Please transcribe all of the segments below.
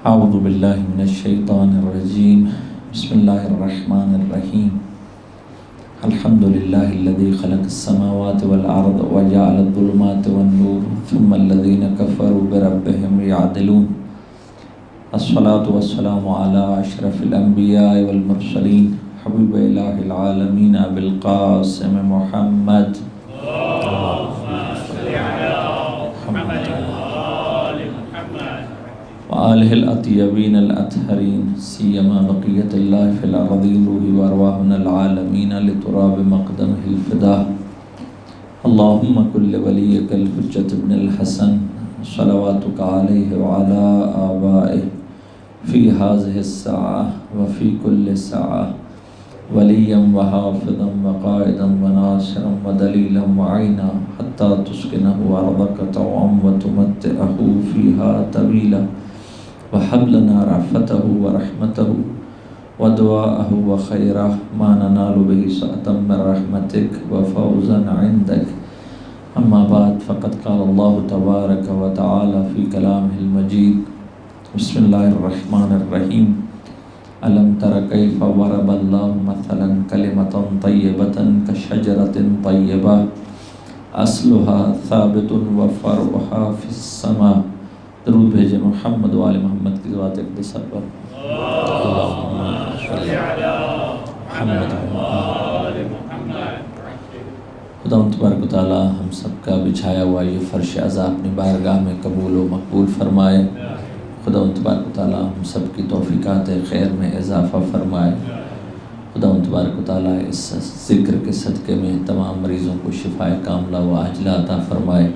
اعوذ باللہ من الشیطان الرجیم بسم اللہ الرحمن الرحیم الحمد للہ الذی خلق السماوات والارض وجعل الظلمات والنور ثم الذین کفروا بربهم یعدلون الصلاة والسلام علی اشرف الانبیاء والمرسلین حبیب الہ العالمین ابی القاسم محمد وآلہ الأطیبین الأطہرین سیما بقیت اللہ فی الأرضین روح وارواحنا العالمین لتراب مقدمہ الفدا اللہم کل ولیک الحجت ابن الحسن صلواتک علیہ وعلا آبائہ فی هذه الساعة وفی کل ساعة ولیا وحافظا وقائدا وناصرا ودلیلا وعینا حتی تسکنہ ارضک طوعا وتمتعہ فیہا طویلا وَحَبْ لَنَا رَحْفَتَهُ وَرَحْمَتَهُ وَدُعَاءَهُ وَخَيْرَهُ مَا نَنَالُ بِهِ سَعْةً مِّن رَحْمَتِكَ وَفَوْزًا عِندَكَ أما بعد فقد قال الله تبارك وتعالى في كلامه المجيد بسم الله الرحمن الرحيم ألم تر كيف ضرب الله مثلا كلمة طيبة كشجرة طيبة أصلها ثابت وفرعها في السماء درود بھیجے محمد و آل محمد کی ذات اقدس پر اللہم صلی علی محمد و آل محمد۔ خدا تبارک و تعالی ہم سب کا بچھایا ہوا یہ فرش عزا اپنی بارگاہ میں قبول و مقبول فرمائے۔ خدا تبارک و تعالی ہم سب کی توفیقات خیر میں اضافہ فرمائے۔ خدا تبارک و تعالی اس ذکر کے صدقے میں تمام مریضوں کو شفاء کاملہ و عاجلہ عطا فرمائے،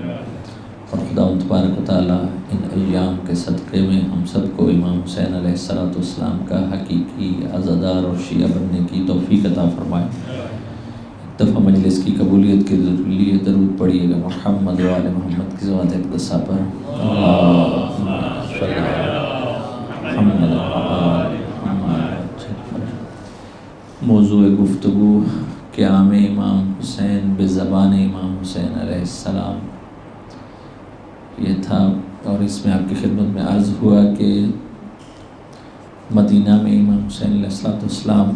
اور خدا تبارک و تعالی ان ایام کے صدقے میں ہم سب کو امام حسین علیہ السلام کا حقیقی عزادار اور شیعہ بننے کی توفیق عطا فرمائے۔ ایک دفعہ مجلس کی قبولیت کے لیے درود پڑھیے گا محمد و آل محمد کی ذات اقدس پر اللہم صلی علی محمد و آل محمد۔ موضوع گفتگو قیام امام حسین بزبان امام حسین علیہ السلام یہ تھا، اور اس میں آپ کی خدمت میں عرض ہوا کہ مدینہ میں امام حسین علیہ السلام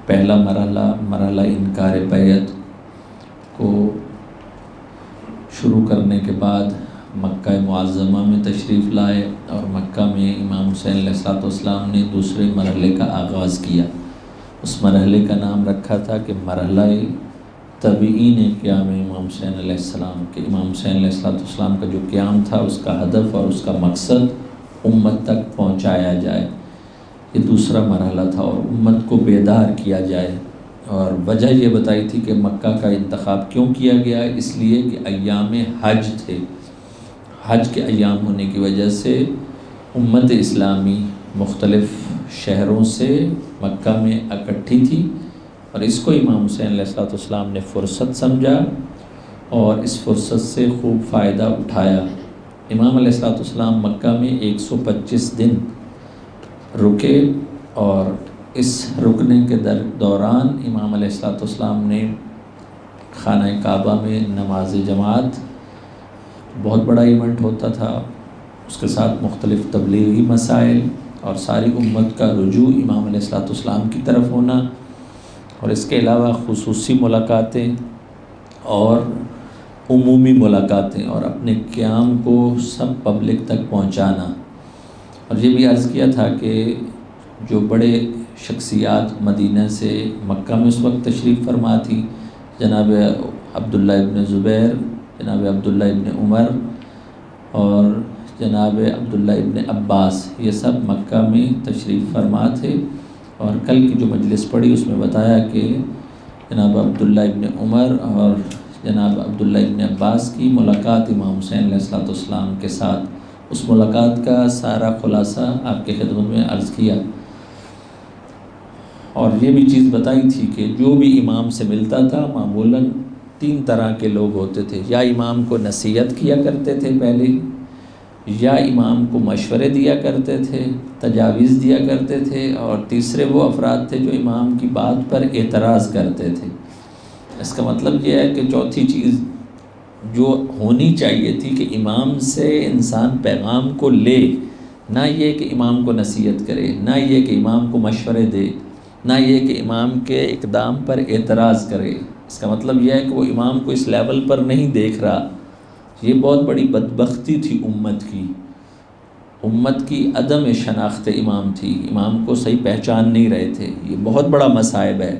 پہلا مرحلہ انکار بیعت کو شروع کرنے کے بعد مکہ معظمہ میں تشریف لائے، اور مکہ میں امام حسین علیہ السلام نے دوسرے مرحلے کا آغاز کیا۔ اس مرحلے کا نام رکھا تھا کہ مرحلہ تبعین قیام امام حسین علیہ السلام، کہ امام حسین علیہ السلام کا جو قیام تھا اس کا ہدف اور اس کا مقصد امت تک پہنچایا جائے، یہ دوسرا مرحلہ تھا، اور امت کو بیدار کیا جائے۔ اور وجہ یہ بتائی تھی کہ مکہ کا انتخاب کیوں کیا گیا، اس لیے کہ ایام حج تھے، حج کے ایام ہونے کی وجہ سے امت اسلامی مختلف شہروں سے مکہ میں اکٹھی تھی، اور اس کو امام حسین علیہ السلام نے فرصت سمجھا اور اس فرصت سے خوب فائدہ اٹھایا۔ امام علیہ السلام مکہ میں 125 دن رکے، اور اس رکنے کے دوران امام علیہ السلام نے خانہ کعبہ میں نماز جماعت، بہت بڑا ایونٹ ہوتا تھا، اس کے ساتھ مختلف تبلیغی مسائل اور ساری امت کا رجوع امام علیہ السلام کی طرف ہونا، اور اس کے علاوہ خصوصی ملاقاتیں اور عمومی ملاقاتیں، اور اپنے قیام کو سب پبلک تک پہنچانا۔ اور یہ بھی عرض کیا تھا کہ جو بڑے شخصیات مدینہ سے مکہ میں اس وقت تشریف فرما تھی، جناب عبداللہ ابن زبیر، جناب عبداللہ ابن عمر اور جناب عبداللہ ابن عباس، یہ سب مکہ میں تشریف فرما تھے۔ اور کل کی جو مجلس پڑھی اس میں بتایا کہ جناب عبداللہ ابن عمر اور جناب عبداللہ ابن عباس کی ملاقات امام حسین علیہ السلام کے ساتھ، اس ملاقات کا سارا خلاصہ آپ کے خدمت میں عرض کیا، اور یہ بھی چیز بتائی تھی کہ جو بھی امام سے ملتا تھا معمولاً 3 طرح کے لوگ ہوتے تھے، یا امام کو نصیحت کیا کرتے تھے پہلے، یا امام کو مشورے دیا کرتے تھے، تجاویز دیا کرتے تھے، اور تیسرے وہ افراد تھے جو امام کی بات پر اعتراض کرتے تھے۔ اس کا مطلب یہ ہے کہ چوتھی چیز جو ہونی چاہیے تھی کہ امام سے انسان پیغام کو لے، نہ یہ کہ امام کو نصیحت کرے، نہ یہ کہ امام کو مشورے دے، نہ یہ کہ امام کے اقدام پر اعتراض کرے۔ اس کا مطلب یہ ہے کہ وہ امام کو اس لیول پر نہیں دیکھ رہا۔ یہ بہت بڑی بدبختی تھی امت کی عدم شناخت امام تھی، امام کو صحیح پہچان نہیں رہے تھے۔ یہ بہت بڑا مصائب ہے،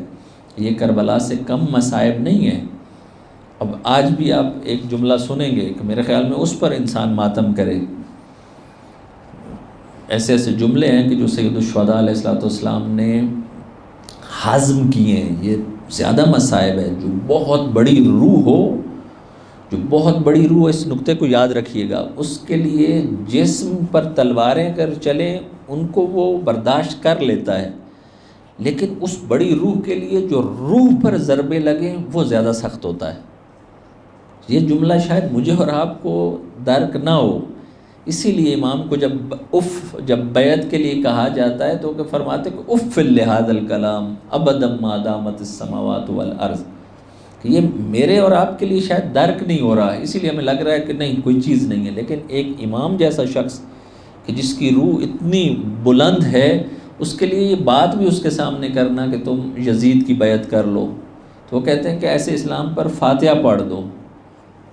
یہ کربلا سے کم مصائب نہیں ہے۔ اب آج بھی آپ ایک جملہ سنیں گے کہ میرے خیال میں اس پر انسان ماتم کرے۔ ایسے ایسے جملے ہیں کہ جو سید الشہداء علیہ السلام نے ہضم کیے ہیں۔ یہ زیادہ مصائب ہے۔ جو بہت بڑی روح ہو، جو بہت بڑی روح، اس نقطے کو یاد رکھیے گا، اس کے لیے جسم پر تلواریں کر چلیں ان کو وہ برداشت کر لیتا ہے، لیکن اس بڑی روح کے لیے جو روح پر ضربے لگیں وہ زیادہ سخت ہوتا ہے۔ یہ جملہ شاید مجھے اور آپ کو درک نہ ہو، اسی لیے امام کو جب بیعت کے لیے کہا جاتا ہے تو کہ فرماتے کہ اف لہذا الکلام ابدا ما دامت السماوات والارض، کہ یہ میرے اور آپ کے لیے شاید درک نہیں ہو رہا ہے، اسی لیے ہمیں لگ رہا ہے کہ نہیں کوئی چیز نہیں ہے، لیکن ایک امام جیسا شخص کہ جس کی روح اتنی بلند ہے، اس کے لیے یہ بات بھی اس کے سامنے کرنا کہ تم یزید کی بیعت کر لو، تو وہ کہتے ہیں کہ ایسے اسلام پر فاتحہ پڑھ دو۔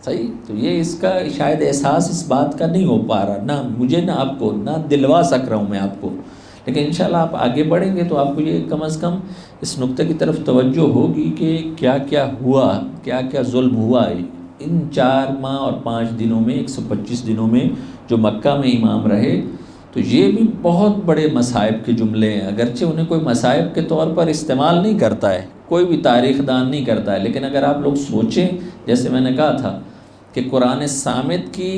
صحیح، تو یہ اس کا شاید احساس اس بات کا نہیں ہو پا رہا، نہ مجھے نہ آپ کو، نہ دلوا سک رہا ہوں میں آپ کو، لیکن انشاءاللہ آپ آگے بڑھیں گے تو آپ کو یہ کم از کم اس نقطے کی طرف توجہ ہوگی کہ کیا کیا ہوا، کیا کیا ظلم ہوا ہے ان 4 ماہ اور 5 دنوں میں، 125 دنوں میں جو مکہ میں امام رہے۔ تو یہ بھی بہت بڑے مصائب کے جملے ہیں، اگرچہ انہیں کوئی مصائب کے طور پر استعمال نہیں کرتا ہے، کوئی بھی تاریخ دان نہیں کرتا ہے، لیکن اگر آپ لوگ سوچیں، جیسے میں نے کہا تھا کہ قرآن صامت کی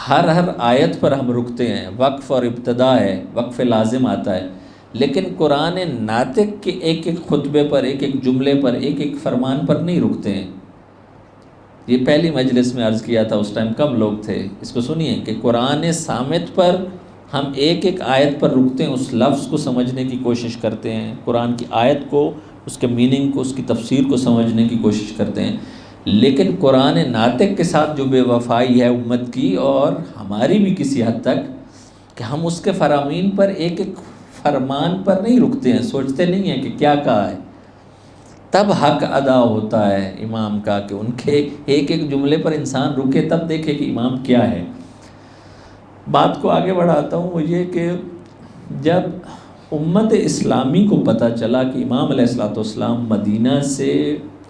ہر آیت پر ہم رکتے ہیں، وقف اور ابتدا ہے، وقف لازم آتا ہے، لیکن قرآن ناطق کے ایک ایک خطبے پر، ایک ایک جملے پر، ایک ایک فرمان پر نہیں رکتے ہیں۔ یہ پہلی مجلس میں عرض کیا تھا، اس ٹائم کم لوگ تھے، اس کو سنیے کہ قرآن صامت پر ہم ایک ایک آیت پر رکتے ہیں، اس لفظ کو سمجھنے کی کوشش کرتے ہیں، قرآن کی آیت کو، اس کے میننگ کو، اس کی تفسیر کو سمجھنے کی کوشش کرتے ہیں، لیکن قرآن ناطق کے ساتھ جو بے وفائی ہے امت کی، اور ہماری بھی کسی حد تک، کہ ہم اس کے فرامین پر ایک ایک فرمان پر نہیں رکتے ہیں، سوچتے نہیں ہیں کہ کیا کہا ہے، تب حق ادا ہوتا ہے امام کا، کہ ان کے ایک ایک جملے پر انسان رکے تب دیکھے کہ امام کیا ہے۔ بات کو آگے بڑھاتا ہوں، وہ یہ کہ جب امت اسلامی کو پتہ چلا کہ امام علیہ السلام مدینہ سے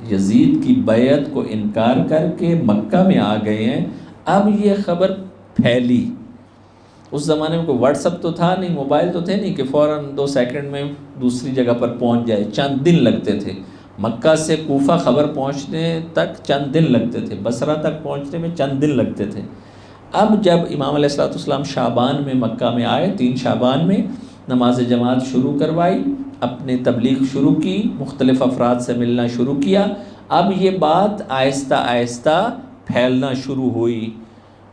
یزید کی بیعت کو انکار کر کے مکہ میں آ گئے ہیں، اب یہ خبر پھیلی۔ اس زمانے میں کوئی واٹس اپ تو تھا نہیں، موبائل تو تھے نہیں کہ فوراً 2 سیکنڈ میں دوسری جگہ پر پہنچ جائے، چند دن لگتے تھے۔ مکہ سے کوفہ خبر پہنچنے تک چند دن لگتے تھے، بصرہ تک پہنچنے میں چند دن لگتے تھے۔ اب جب امام علیہ السلام شعبان میں مکہ میں آئے، 3 شعبان میں نماز جماعت شروع کروائی، اپنے تبلیغ شروع کی، مختلف افراد سے ملنا شروع کیا، اب یہ بات آہستہ آہستہ پھیلنا شروع ہوئی۔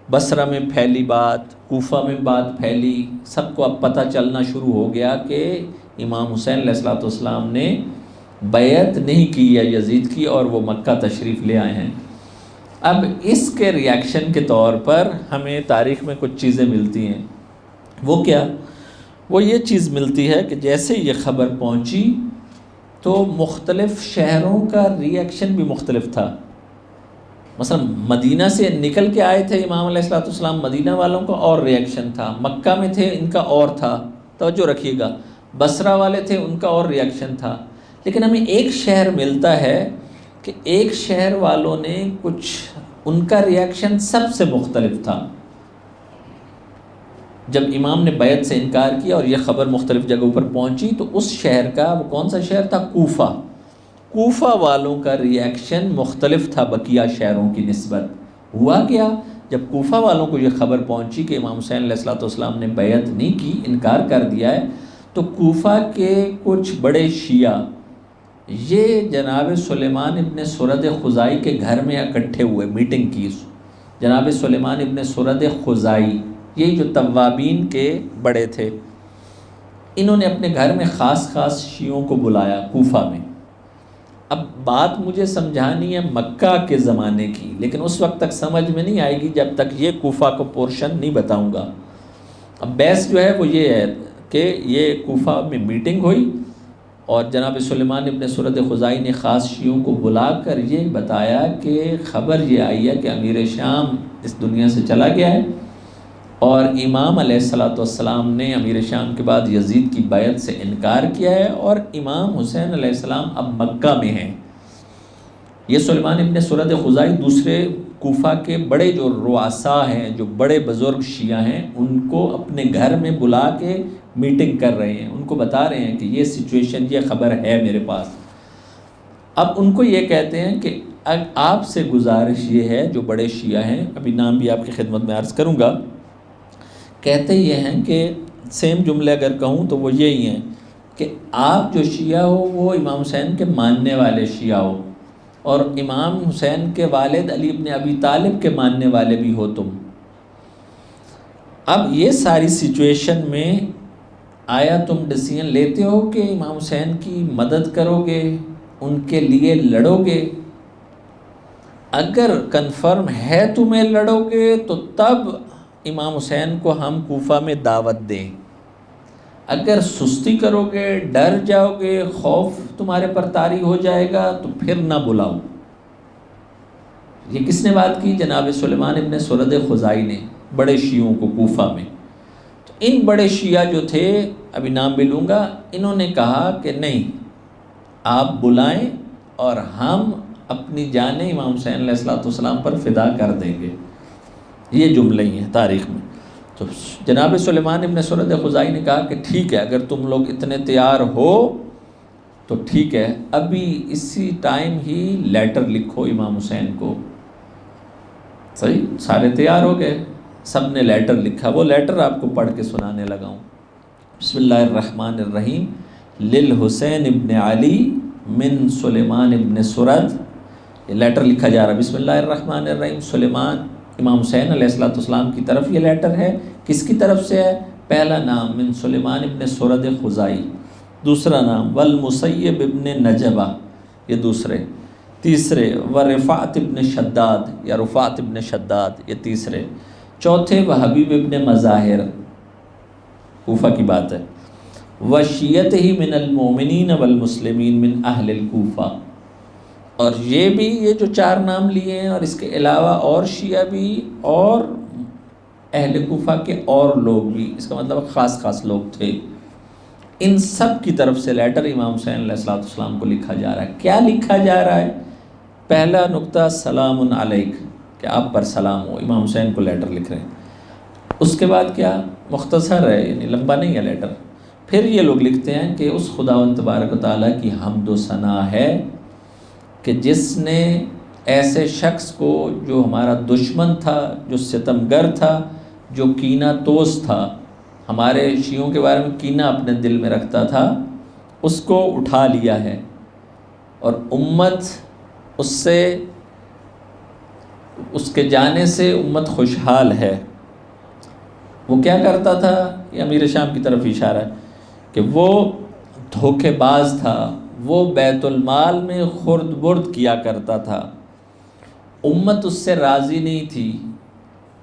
بصرہ میں پھیلی بات، کوفہ میں بات پھیلی، سب کو اب پتہ چلنا شروع ہو گیا کہ امام حسین علیہ السلام نے بیعت نہیں کی ہے یزید کی، اور وہ مکہ تشریف لے آئے ہیں۔ اب اس کے ریاکشن کے طور پر ہمیں تاریخ میں کچھ چیزیں ملتی ہیں۔ وہ کیا؟ وہ یہ چیز ملتی ہے کہ جیسے یہ خبر پہنچی تو مختلف شہروں کا ریاکشن بھی مختلف تھا۔ مثلا مدینہ سے نکل کے آئے تھے امام علیہ السلام، مدینہ والوں کا اور ریاکشن تھا، مکہ میں تھے ان کا اور تھا، توجہ رکھیے گا، بصرہ والے تھے ان کا اور ریاکشن تھا۔ لیکن ہمیں ایک شہر ملتا ہے کہ ایک شہر والوں نے کچھ، ان کا ریاکشن سب سے مختلف تھا۔ جب امام نے بیعت سے انکار کیا اور یہ خبر مختلف جگہوں پر پہنچی تو اس شہر کا، وہ کون سا شہر تھا؟ کوفہ۔ کوفہ والوں کا ریاکشن مختلف تھا بقیہ شہروں کی نسبت۔ ہوا کیا؟ جب کوفہ والوں کو یہ خبر پہنچی کہ امام حسین علیہ السلام نے بیعت نہیں کی، انکار کر دیا ہے، تو کوفہ کے کچھ بڑے شیعہ یہ جناب سلیمان ابن سرد خزائی کے گھر میں اکٹھے ہوئے، میٹنگ کی۔ جناب سلیمان ابن سرد خزائی، یہ جو توابین کے بڑے تھے، انہوں نے اپنے گھر میں خاص شیعوں کو بلایا کوفہ میں۔ اب بات مجھے سمجھانی ہے مکہ کے زمانے کی، لیکن اس وقت تک سمجھ میں نہیں آئے گی جب تک یہ کوفہ کو پورشن نہیں بتاؤں گا۔ اب بحث جو ہے وہ یہ ہے کہ یہ کوفہ میں میٹنگ ہوئی اور جناب سلیمان ابن سرد خزائی نے خاص شیعوں کو بلا کر یہ بتایا کہ خبر یہ آئی ہے کہ امیر شام اس دنیا سے چلا گیا ہے، اور امام علیہ السلام نے امیر شام کے بعد یزید کی بیعت سے انکار کیا ہے، اور امام حسین علیہ السلام اب مکہ میں ہیں۔ یہ سلیمان ابن سرد خزائی دوسرے کوفہ کے بڑے جو رؤساء ہیں، جو بڑے بزرگ شیعہ ہیں، ان کو اپنے گھر میں بلا کے میٹنگ کر رہے ہیں، ان کو بتا رہے ہیں کہ یہ سچویشن، یہ خبر ہے میرے پاس۔ اب ان کو یہ کہتے ہیں کہ آپ سے گزارش یہ ہے، جو بڑے شیعہ ہیں، ابھی نام بھی آپ کی خدمت میں عرض کروں گا، کہتے یہ ہیں کہ سیم جملے اگر کہوں تو وہ یہی ہیں کہ آپ جو شیعہ ہو وہ امام حسین کے ماننے والے شیعہ ہو، اور امام حسین کے والد علی ابن ابی طالب کے ماننے والے بھی ہو تم۔ اب یہ ساری سچویشن میں آیا تم ڈیسیژن لیتے ہو کہ امام حسین کی مدد کرو گے، ان کے لیے لڑو گے؟ اگر کنفرم ہے تمہیں لڑو گے تو تب امام حسین کو ہم کوفہ میں دعوت دیں، اگر سستی کرو گے، ڈر جاؤ گے، خوف تمہارے پر طاری ہو جائے گا تو پھر نہ بلاؤ۔ یہ کس نے بات کی؟ جناب سلیمان ابن سرد خزائی نے بڑے شیعوں کو کوفہ میں۔ تو ان بڑے شیعہ جو تھے، ابھی نام بھی لوں گا، انہوں نے کہا کہ نہیں، آپ بلائیں اور ہم اپنی جانیں امام حسین علیہ السلام پر فدا کر دیں گے۔ یہ جملے ہی ہیں تاریخ میں۔ تو جناب سلیمان ابن سرد خزائی نے کہا کہ ٹھیک ہے، اگر تم لوگ اتنے تیار ہو تو ٹھیک ہے، ابھی اسی ٹائم ہی لیٹر لکھو امام حسین کو۔ صحیح، سارے تیار ہو گئے، سب نے لیٹر لکھا۔ وہ لیٹر آپ کو پڑھ کے سنانے لگا ہوں۔ بسم اللہ الرحمن الرحیم، للحسین ابن علی من سلیمان ابن سرد۔ یہ لیٹر لکھا جا رہا ہے، بسم اللہ الرحمن الرحیم، سلیمان امام حسین علیہ السلام کی طرف یہ لیٹر ہے۔ کس کی طرف سے ہے؟ پہلا نام من سلیمان ابن سرد خزائی، دوسرا نام والمسیب ابن نجبہ، یہ دوسرے، تیسرے ورفعت ابن شداد یا رفعت ابن شداد، یہ تیسرے، چوتھے وحبیب ابن مظاہر، کوفہ کی بات ہے، وشیعت ہی من المؤمنین والمسلمین من اہل الکوفہ۔ اور یہ بھی، یہ جو چار نام لیے ہیں، اور اس کے علاوہ اور شیعہ بھی اور اہل کوفہ کے اور لوگ بھی، اس کا مطلب خاص خاص لوگ تھے، ان سب کی طرف سے لیٹر امام حسین علیہ السلام کو لکھا جا رہا ہے۔ کیا لکھا جا رہا ہے؟ پہلا نقطہ سلام علیک، کہ آپ پر سلام ہو، امام حسین کو لیٹر لکھ رہے ہیں۔ اس کے بعد کیا؟ مختصر ہے، یعنی لمبا نہیں ہے لیٹر۔ پھر یہ لوگ لکھتے ہیں کہ اس خداوند تبارک و تعالیٰ کی حمد و ثنا ہے کہ جس نے ایسے شخص کو، جو ہمارا دشمن تھا، جو ستمگر تھا، جو کینہ توز تھا، ہمارے شیعوں کے بارے میں کینہ اپنے دل میں رکھتا تھا، اس کو اٹھا لیا ہے، اور امت اس کے جانے سے امت خوشحال ہے۔ وہ کیا کرتا تھا؟ یہ امیر شام کی طرف اشارہ ہے کہ وہ دھوکے باز تھا، وہ بیت المال میں خرد برد کیا کرتا تھا، امت اس سے راضی نہیں تھی،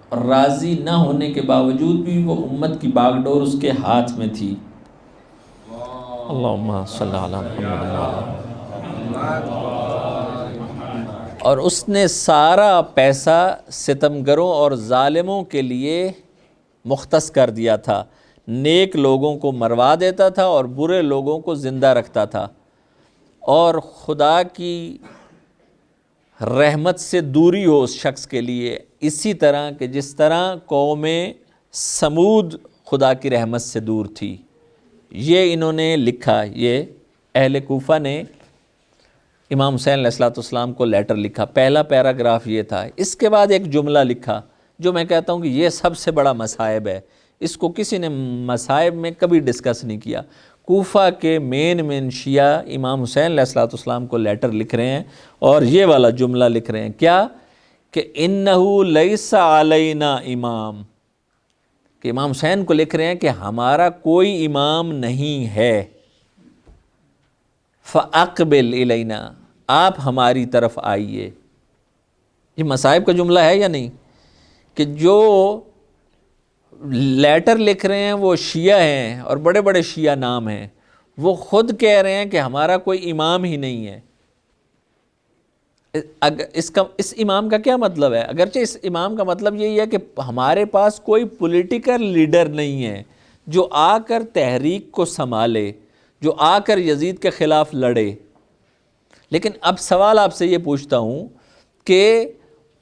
اور راضی نہ ہونے کے باوجود بھی وہ امت کی باغ ڈور اس کے ہاتھ میں تھی۔ اللہم صلی علی محمد۔ اور اس نے سارا پیسہ ستمگروں اور ظالموں کے لیے مختص کر دیا تھا، نیک لوگوں کو مروا دیتا تھا اور برے لوگوں کو زندہ رکھتا تھا، اور خدا کی رحمت سے دوری ہو اس شخص کے لیے، اسی طرح کہ جس طرح قوم سمود خدا کی رحمت سے دور تھی۔ یہ انہوں نے لکھا، یہ اہل کوفہ نے امام حسین علیہ السلام کو لیٹر لکھا۔ پہلا پیراگراف یہ تھا۔ اس کے بعد ایک جملہ لکھا جو میں کہتا ہوں کہ یہ سب سے بڑا مصائب ہے، اس کو کسی نے مصائب میں کبھی ڈسکس نہیں کیا۔ کوفہ کے مین شیعہ امام حسین علیہ السلام کو لیٹر لکھ رہے ہیں، اور یہ والا جملہ لکھ رہے ہیں، کیا کہ انہو لیس علینا امام، کہ امام حسین کو لکھ رہے ہیں کہ ہمارا کوئی امام نہیں ہے، فاقبل الینا، آپ ہماری طرف آئیے۔ یہ مصائب کا جملہ ہے یا نہیں؟ کہ جو لیٹر لکھ رہے ہیں وہ شیعہ ہیں اور بڑے بڑے شیعہ نام ہیں، وہ خود کہہ رہے ہیں کہ ہمارا کوئی امام ہی نہیں ہے۔ اس امام کا کیا مطلب ہے؟ اگرچہ اس امام کا مطلب یہی ہے کہ ہمارے پاس کوئی پولیٹیکل لیڈر نہیں ہے جو آ کر تحریک کو سنبھالے، جو آ کر یزید کے خلاف لڑے۔ لیکن اب سوال آپ سے یہ پوچھتا ہوں کہ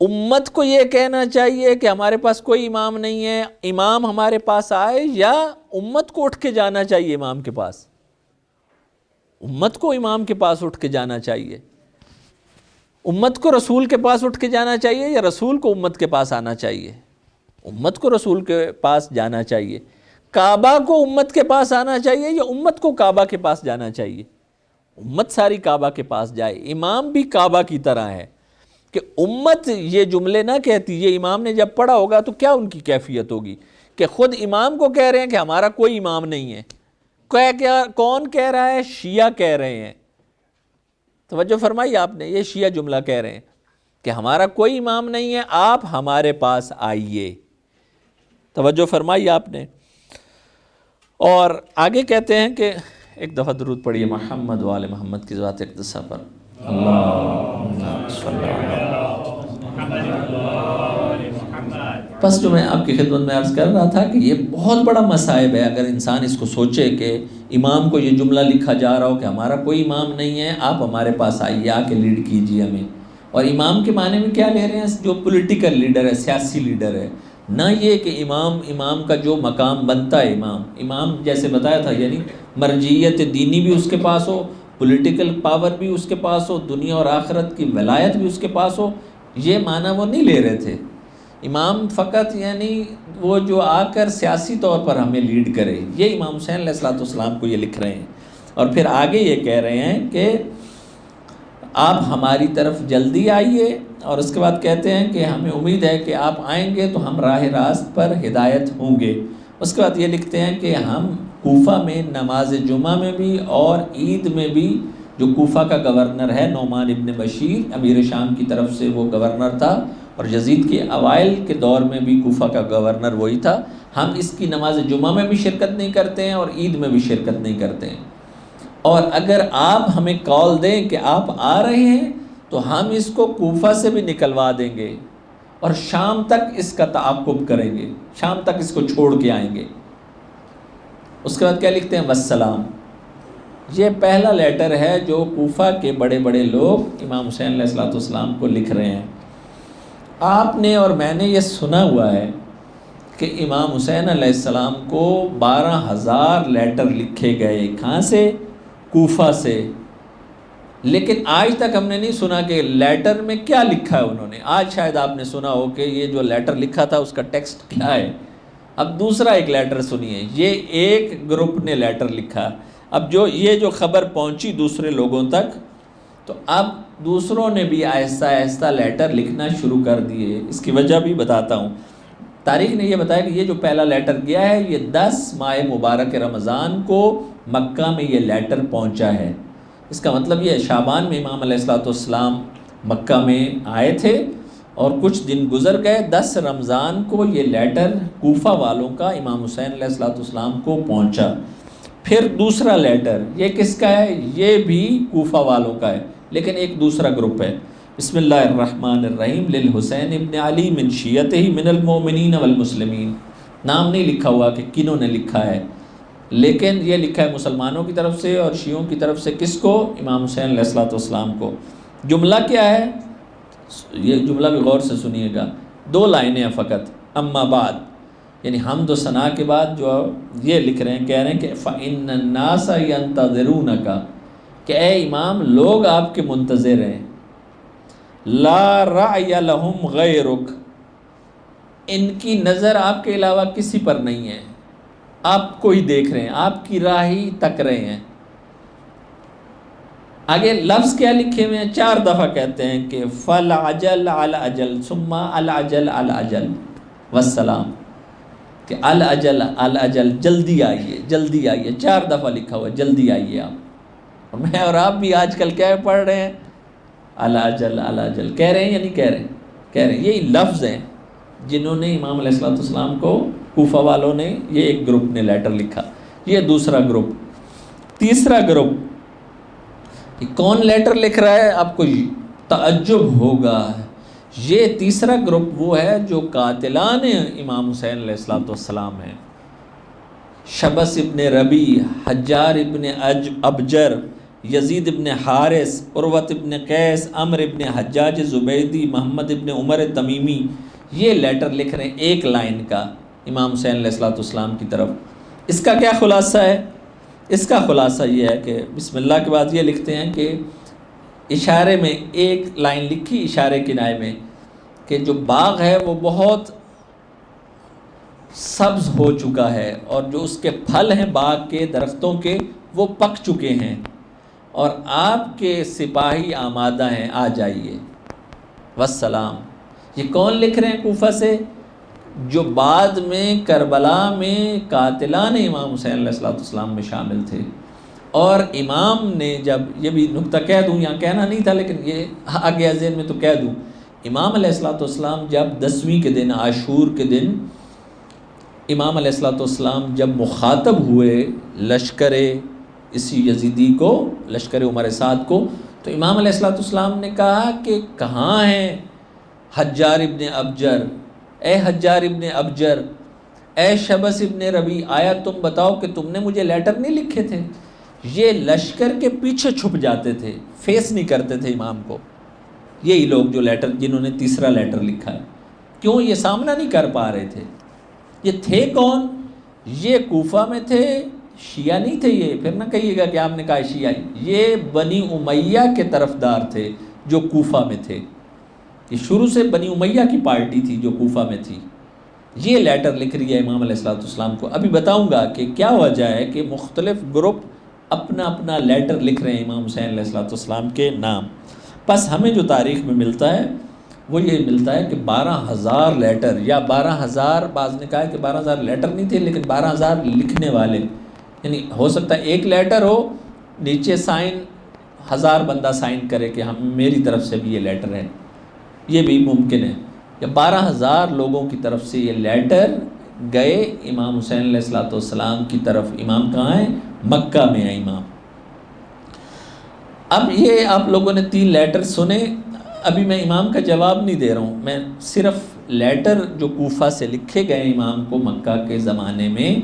امت کو یہ کہنا چاہیے کہ ہمارے پاس کوئی امام نہیں ہے، امام ہمارے پاس آئے، یا امت کو اٹھ کے جانا چاہیے امام کے پاس؟ امت کو امام کے پاس اٹھ کے جانا چاہیے، امت کو رسول کے پاس اٹھ کے جانا چاہیے، یا رسول کو امت کے پاس آنا چاہیے؟ امت کو رسول کے پاس جانا چاہیے۔ کعبہ کو امت کے پاس آنا چاہیے یا امت کو کعبہ کے پاس جانا چاہیے؟ امت ساری کعبہ کے پاس جائے۔ امام بھی کعبہ کی طرح ہے کہ امت یہ جملے نہ کہتی، یہ امام نے جب پڑھا ہوگا تو کیا ان کی کیفیت ہوگی کہ خود امام کو کہہ رہے ہیں کہ ہمارا کوئی امام نہیں ہے۔ کون کہہ رہا ہے؟ شیعہ کہہ رہے ہیں۔ توجہ فرمائی آپ نے، یہ شیعہ جملہ کہہ رہے ہیں کہ ہمارا کوئی امام نہیں ہے، آپ ہمارے پاس آئیے۔ توجہ فرمائی آپ نے۔ اور آگے کہتے ہیں کہ ایک دفعہ درود پڑھیے محمد و آل محمد کی ذات اقدسہ پر۔ اللہم صلی بس جو میں آپ کی خدمت میں عرض کر رہا تھا کہ یہ بہت بڑا مصائب ہے اگر انسان اس کو سوچے کہ امام کو یہ جملہ لکھا جا رہا ہو کہ ہمارا کوئی امام نہیں ہے، آپ ہمارے پاس آئیے، آ کے لیڈ کیجیے ہمیں۔ اور امام کے معنی میں کیا لے رہے ہیں؟ جو پولیٹیکل لیڈر ہے، سیاسی لیڈر ہے، نہ یہ کہ امام کا جو مقام بنتا ہے، امام جیسے بتایا تھا، یعنی مرجعیت دینی بھی اس کے پاس ہو، پولیٹیکل پاور بھی اس کے پاس ہو، دنیا اور آخرت کی ولایت بھی اس کے پاس ہو۔ یہ معنی وہ نہیں لے رہے تھے۔ امام فقط یعنی وہ جو آ کر سیاسی طور پر ہمیں لیڈ کرے، یہ امام حسین علیہ السلام کو یہ لکھ رہے ہیں۔ اور پھر آگے یہ کہہ رہے ہیں کہ آپ ہماری طرف جلدی آئیے، اور اس کے بعد کہتے ہیں کہ ہمیں امید ہے کہ آپ آئیں گے تو ہم راہ راست پر ہدایت ہوں گے۔ اس کے بعد یہ لکھتے ہیں کہ ہم کوفہ میں نماز جمعہ میں بھی اور عید میں بھی، جو کوفہ کا گورنر ہے نعمان ابن بشیر، امیر شام کی طرف سے وہ گورنر تھا، اور یزید کے اوائل کے دور میں بھی کوفہ کا گورنر وہی تھا، ہم اس کی نماز جمعہ میں بھی شرکت نہیں کرتے ہیں اور عید میں بھی شرکت نہیں کرتے ہیں۔ اور اگر آپ ہمیں کال دیں کہ آپ آ رہے ہیں تو ہم اس کو کوفہ سے بھی نکلوا دیں گے اور شام تک اس کا تعاقب کریں گے، شام تک اس کو چھوڑ کے آئیں گے۔ اس کے بعد کیا لکھتے ہیں؟ والسلام۔ یہ پہلا لیٹر ہے جو کوفہ کے بڑے بڑے لوگ امام حسین علیہ السلام کو لکھ رہے ہیں۔ آپ نے اور میں نے یہ سنا ہوا ہے کہ امام حسین علیہ السلام کو 12,000 لیٹر لکھے گئے۔ کہاں سے؟ کوفہ سے۔ لیکن آج تک ہم نے نہیں سنا کہ لیٹر میں کیا لکھا ہے انہوں نے۔ آج شاید آپ نے سنا ہو کہ یہ جو لیٹر لکھا تھا اس کا ٹیکسٹ کیا ہے۔ اب دوسرا ایک لیٹر سنیے، یہ ایک گروپ نے لیٹر لکھا۔ اب یہ جو خبر پہنچی دوسرے لوگوں تک، تو اب دوسروں نے بھی آہستہ آہستہ لیٹر لکھنا شروع کر دیے۔ اس کی وجہ بھی بتاتا ہوں۔ تاریخ نے یہ بتایا کہ یہ جو پہلا لیٹر گیا ہے، یہ 10 ماہ مبارک رمضان کو مکہ میں یہ لیٹر پہنچا ہے۔ اس کا مطلب یہ شعبان میں امام علیہ السلام مکہ میں آئے تھے اور کچھ دن گزر گئے، 10 رمضان کو یہ لیٹر کوفہ والوں کا امام حسین علیہ السلام کو پہنچا۔ پھر دوسرا لیٹر یہ کس کا ہے؟ یہ بھی کوفہ والوں کا ہے، لیکن ایک دوسرا گروپ ہے۔ بسم اللہ الرحمن الرحیم للحسین ابن علی من شیعتہ من المؤمنین والمسلمین۔ نام نہیں لکھا ہوا کہ کنہوں نے لکھا ہے، لیکن یہ لکھا ہے مسلمانوں کی طرف سے اور شیعوں کی طرف سے۔ کس کو؟ امام حسین علیہ السلام کو۔ جملہ کیا ہے؟ یہ جملہ بھی غور سے سنیے گا، 2 لائنیں ہیں فقط۔ اما بعد، یعنی حمد و ثنا کے بعد جو یہ لکھ رہے ہیں، کہہ رہے ہیں کہ فإن الناس ينتظرونك، کہ اے امام لوگ آپ کے منتظر ہیں۔ لا رأی لہم غیرک، ان کی نظر آپ کے علاوہ کسی پر نہیں ہے، آپ کو ہی دیکھ رہے ہیں، آپ کی راہ ہی تک رہے ہیں۔ آگے لفظ کیا لکھے ہوئے ہیں؟ 4 دفعہ کہتے ہیں کہ فالعجل العجل ثم العجل العجل والسلام، کہ العجل العجل، جلدی آئیے جلدی آئیے، 4 دفعہ لکھا ہوا ہے جلدی آئیے آپ۔ اور میں اور آپ بھی آج کل کیا پڑھ رہے ہیں؟ العجل العجل کہہ رہے ہیں یا نہیں کہہ رہے ہیں؟ کہہ رہے ہیں۔ یہی لفظ ہیں جنہوں نے امام علیہ السلام کو کوفہ والوں نے، یہ ایک گروپ نے لیٹر لکھا، یہ دوسرا گروپ۔ تیسرا گروپ، کون لیٹر لکھ رہا ہے؟ آپ کو تعجب ہوگا، یہ تیسرا گروپ وہ ہے جو قاتلان امام حسین علیہ السلام ہیں۔ شبس ابن ربی، حجار ابن ابجر، یزید ابن حارث، عروت ابن قیس، عمر ابن حجاج زبیدی، محمد ابن عمر تمیمی، یہ لیٹر لکھ رہے ہیں ایک لائن کا امام حسین علیہ السلام کی طرف۔ اس کا کیا خلاصہ ہے؟ اس کا خلاصہ یہ ہے کہ بسم اللہ کے بعد یہ لکھتے ہیں کہ اشارے میں ایک لائن لکھی اشارے کنائے میں کہ جو باغ ہے وہ بہت سبز ہو چکا ہے، اور جو اس کے پھل ہیں باغ کے درختوں کے وہ پک چکے ہیں، اور آپ کے سپاہی آمادہ ہیں، آ جائیے والسلام۔ یہ کون لکھ رہے ہیں کوفہ سے؟ جو بعد میں کربلا میں قاتلان امام حسین علیہ السلام میں شامل تھے۔ اور امام نے جب، یہ بھی نکتہ کہہ دوں، یہاں کہنا نہیں تھا لیکن یہ آ گیا ذہن میں تو کہہ دوں، امام علیہ السلام جب 10ویں کے دن، عاشور کے دن، امام علیہ السلام جب مخاطب ہوئے لشکر اسی یزیدی کو، لشکر عمر سعد کو، تو امام علیہ السلام نے کہا کہ کہاں ہیں حجار ابن ابجر؟ اے حجار ابن ابجر، اے شبس ابن ربی، آیا تم بتاؤ کہ تم نے مجھے لیٹر نہیں لکھے تھے؟ یہ لشکر کے پیچھے چھپ جاتے تھے، فیس نہیں کرتے تھے امام کو، یہی لوگ جو لیٹر، جنہوں نے تیسرا لیٹر لکھا ہے۔ کیوں؟ یہ سامنا نہیں کر پا رہے تھے۔ یہ تھے کون؟ یہ کوفہ میں تھے، شیعہ نہیں تھے یہ، پھر نہ کہیے گا کہ آپ نے کہا شیعہ، یہ بنی امیہ کے طرفدار تھے جو کوفہ میں تھے۔ یہ شروع سے بنی امیہ کی پارٹی تھی جو کوفہ میں تھی۔ یہ لیٹر لکھ رہی ہے امام علیہ السلام کو۔ ابھی بتاؤں گا کہ کیا وجہ ہے کہ مختلف گروپ اپنا اپنا لیٹر لکھ رہے ہیں امام حسین علیہ السلام کے نام۔ بس ہمیں جو تاریخ میں ملتا ہے وہ یہ ملتا ہے کہ 12,000 لیٹر، یا 12,000، بعض نے کہا کہ 12,000 لیٹر نہیں تھے لیکن 12,000 لکھنے والے، یعنی ہو سکتا ہے ایک لیٹر ہو، نیچے سائن 1000 بندہ سائن کرے کہ ہم، میری طرف سے بھی یہ لیٹر ہے، یہ بھی ممکن ہے۔ یا 12,000 لوگوں کی طرف سے یہ لیٹر گئے امام حسین علیہ السلام کی طرف۔ امام کہاں ہیں؟ مکہ میں ہیں امام۔ اب یہ آپ لوگوں نے 3 لیٹر سنے، ابھی میں امام کا جواب نہیں دے رہا ہوں، میں صرف لیٹر جو کوفہ سے لکھے گئے امام کو مکہ کے زمانے میں،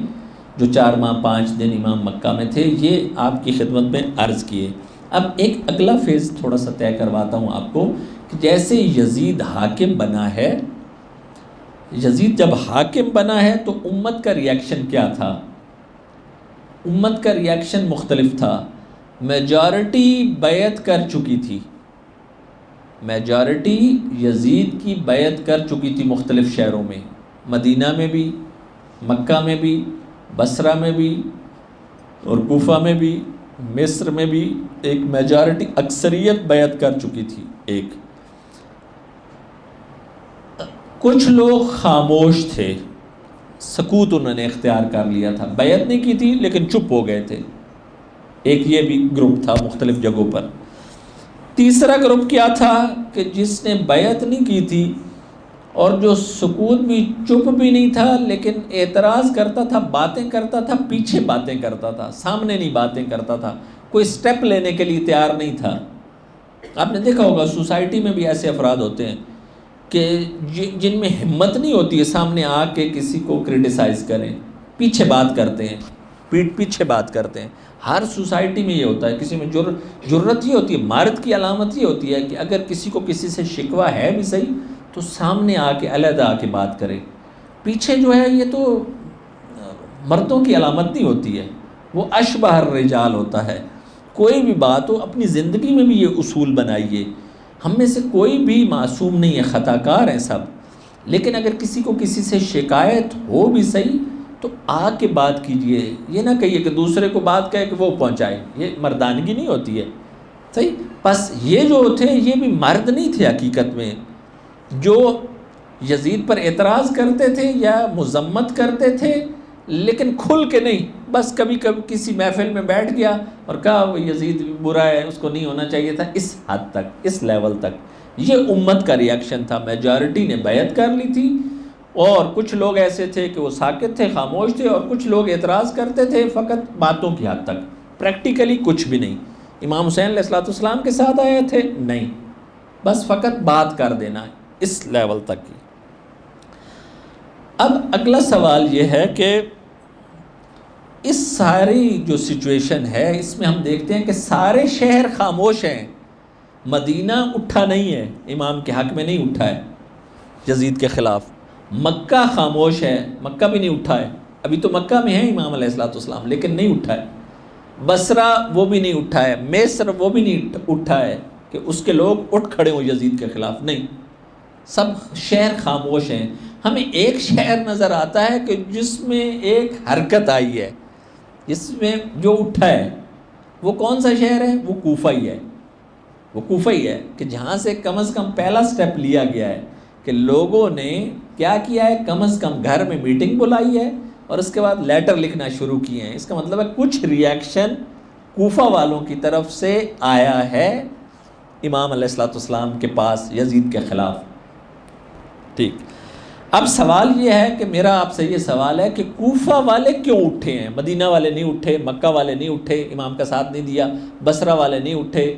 جو 4 ماہ 5 دن امام مکہ میں تھے، یہ آپ کی خدمت میں عرض کیے۔ اب ایک اگلا فیز تھوڑا سا طے کرواتا ہوں آپ کو کہ جیسے یزید حاکم بنا ہے، یزید جب حاکم بنا ہے تو امت کا ریاکشن کیا تھا؟ امت کا ریاکشن مختلف تھا۔ میجارٹی بیعت کر چکی تھی، میجارٹی یزید کی بیعت کر چکی تھی مختلف شہروں میں، مدینہ میں بھی، مکہ میں بھی، بصرہ میں بھی، اور کوفہ میں بھی، مصر میں بھی ایک میجارٹی، اکثریت بیعت کر چکی تھی۔ ایک کچھ لوگ خاموش تھے، سکوت انہوں نے اختیار کر لیا تھا، بیعت نہیں کی تھی لیکن چپ ہو گئے تھے۔ ایک یہ بھی گروپ تھا مختلف جگہوں پر۔ تیسرا گروپ کیا تھا کہ جس نے بیعت نہیں کی تھی اور جو سکوت بھی، چپ بھی نہیں تھا لیکن اعتراض کرتا تھا، باتیں کرتا تھا، پیچھے باتیں کرتا تھا، سامنے نہیں باتیں کرتا تھا، کوئی سٹیپ لینے کے لیے تیار نہیں تھا۔ آپ نے دیکھا ہوگا سوسائٹی میں بھی ایسے افراد ہوتے ہیں کہ جن میں ہمت نہیں ہوتی ہے سامنے آ کے کسی کو کرٹیسائز کریں، پیچھے بات کرتے ہیں، پیٹھ پیچھے بات کرتے ہیں۔ ہر سوسائٹی میں یہ ہوتا ہے، کسی میں جرت یہ ہوتی ہے، مرد کی علامت یہ ہوتی ہے کہ اگر کسی کو کسی سے شکوہ ہے بھی صحیح تو سامنے آ کے علیحدہ آ کے بات کرے۔ پیچھے جو ہے یہ تو مردوں کی علامت نہیں ہوتی ہے، وہ اشبہ الرجال ہوتا ہے۔ کوئی بھی بات ہو، اپنی زندگی میں بھی یہ اصول بنائیے۔ ہم میں سے کوئی بھی معصوم نہیں ہے، خطا کار ہیں سب، لیکن اگر کسی کو کسی سے شکایت ہو بھی صحیح تو آ کے بات کیجئے، یہ نہ کہیے کہ دوسرے کو بات کہے کہ وہ پہنچائے، یہ مردانگی نہیں ہوتی ہے، صحیح۔ بس یہ جو تھے یہ بھی مرد نہیں تھے حقیقت میں، جو یزید پر اعتراض کرتے تھے یا مذمت کرتے تھے لیکن کھل کے نہیں، بس کبھی کبھی کسی محفل میں بیٹھ گیا اور کہا وہ یزید برا ہے، اس کو نہیں ہونا چاہیے تھا، اس حد تک، اس لیول تک۔ یہ امت کا ریاکشن تھا، میجارٹی نے بیعت کر لی تھی، اور کچھ لوگ ایسے تھے کہ وہ ساکت تھے، خاموش تھے، اور کچھ لوگ اعتراض کرتے تھے فقط باتوں کی حد تک، پریکٹیکلی کچھ بھی نہیں۔ امام حسین علیہ السلام کے ساتھ آئے تھے؟ نہیں، بس فقط بات کر دینا اس لیول تک کی۔ اب اگلا سوال یہ ہے کہ اس ساری جو سچویشن ہے اس میں ہم دیکھتے ہیں کہ سارے شہر خاموش ہیں، مدینہ اٹھا نہیں ہے، امام کے حق میں نہیں اٹھا ہے یزید کے خلاف، مکہ خاموش ہے، مکہ بھی نہیں اٹھا ہے، ابھی تو مکہ میں ہے امام علیہ السلام لیکن نہیں اٹھا ہے، بصرہ وہ بھی نہیں اٹھا ہے، مصر وہ بھی نہیں اٹھا ہے کہ اس کے لوگ اٹھ کھڑے ہوں یزید کے خلاف، نہیں، سب شہر خاموش ہیں۔ ہمیں ایک شہر نظر آتا ہے کہ جس میں ایک حرکت آئی ہے، جس میں جو اٹھا ہے، وہ کون سا شہر ہے؟ وہ کوفہ ہی ہے، وہ کوفہ ہی ہے کہ جہاں سے کم از کم پہلا سٹیپ لیا گیا ہے کہ لوگوں نے کیا کیا ہے، کم از کم گھر میں میٹنگ بلائی ہے اور اس کے بعد لیٹر لکھنا شروع کیے ہیں۔ اس کا مطلب ہے کچھ ریاکشن کوفہ والوں کی طرف سے آیا ہے امام علیہ السلام کے پاس یزید کے خلاف۔ ٹھیک، اب سوال یہ ہے کہ میرا آپ سے یہ سوال ہے کہ کوفہ والے کیوں اٹھے ہیں؟ مدینہ والے نہیں اٹھے، مکہ والے نہیں اٹھے، امام کا ساتھ نہیں دیا، بصرہ والے نہیں اٹھے،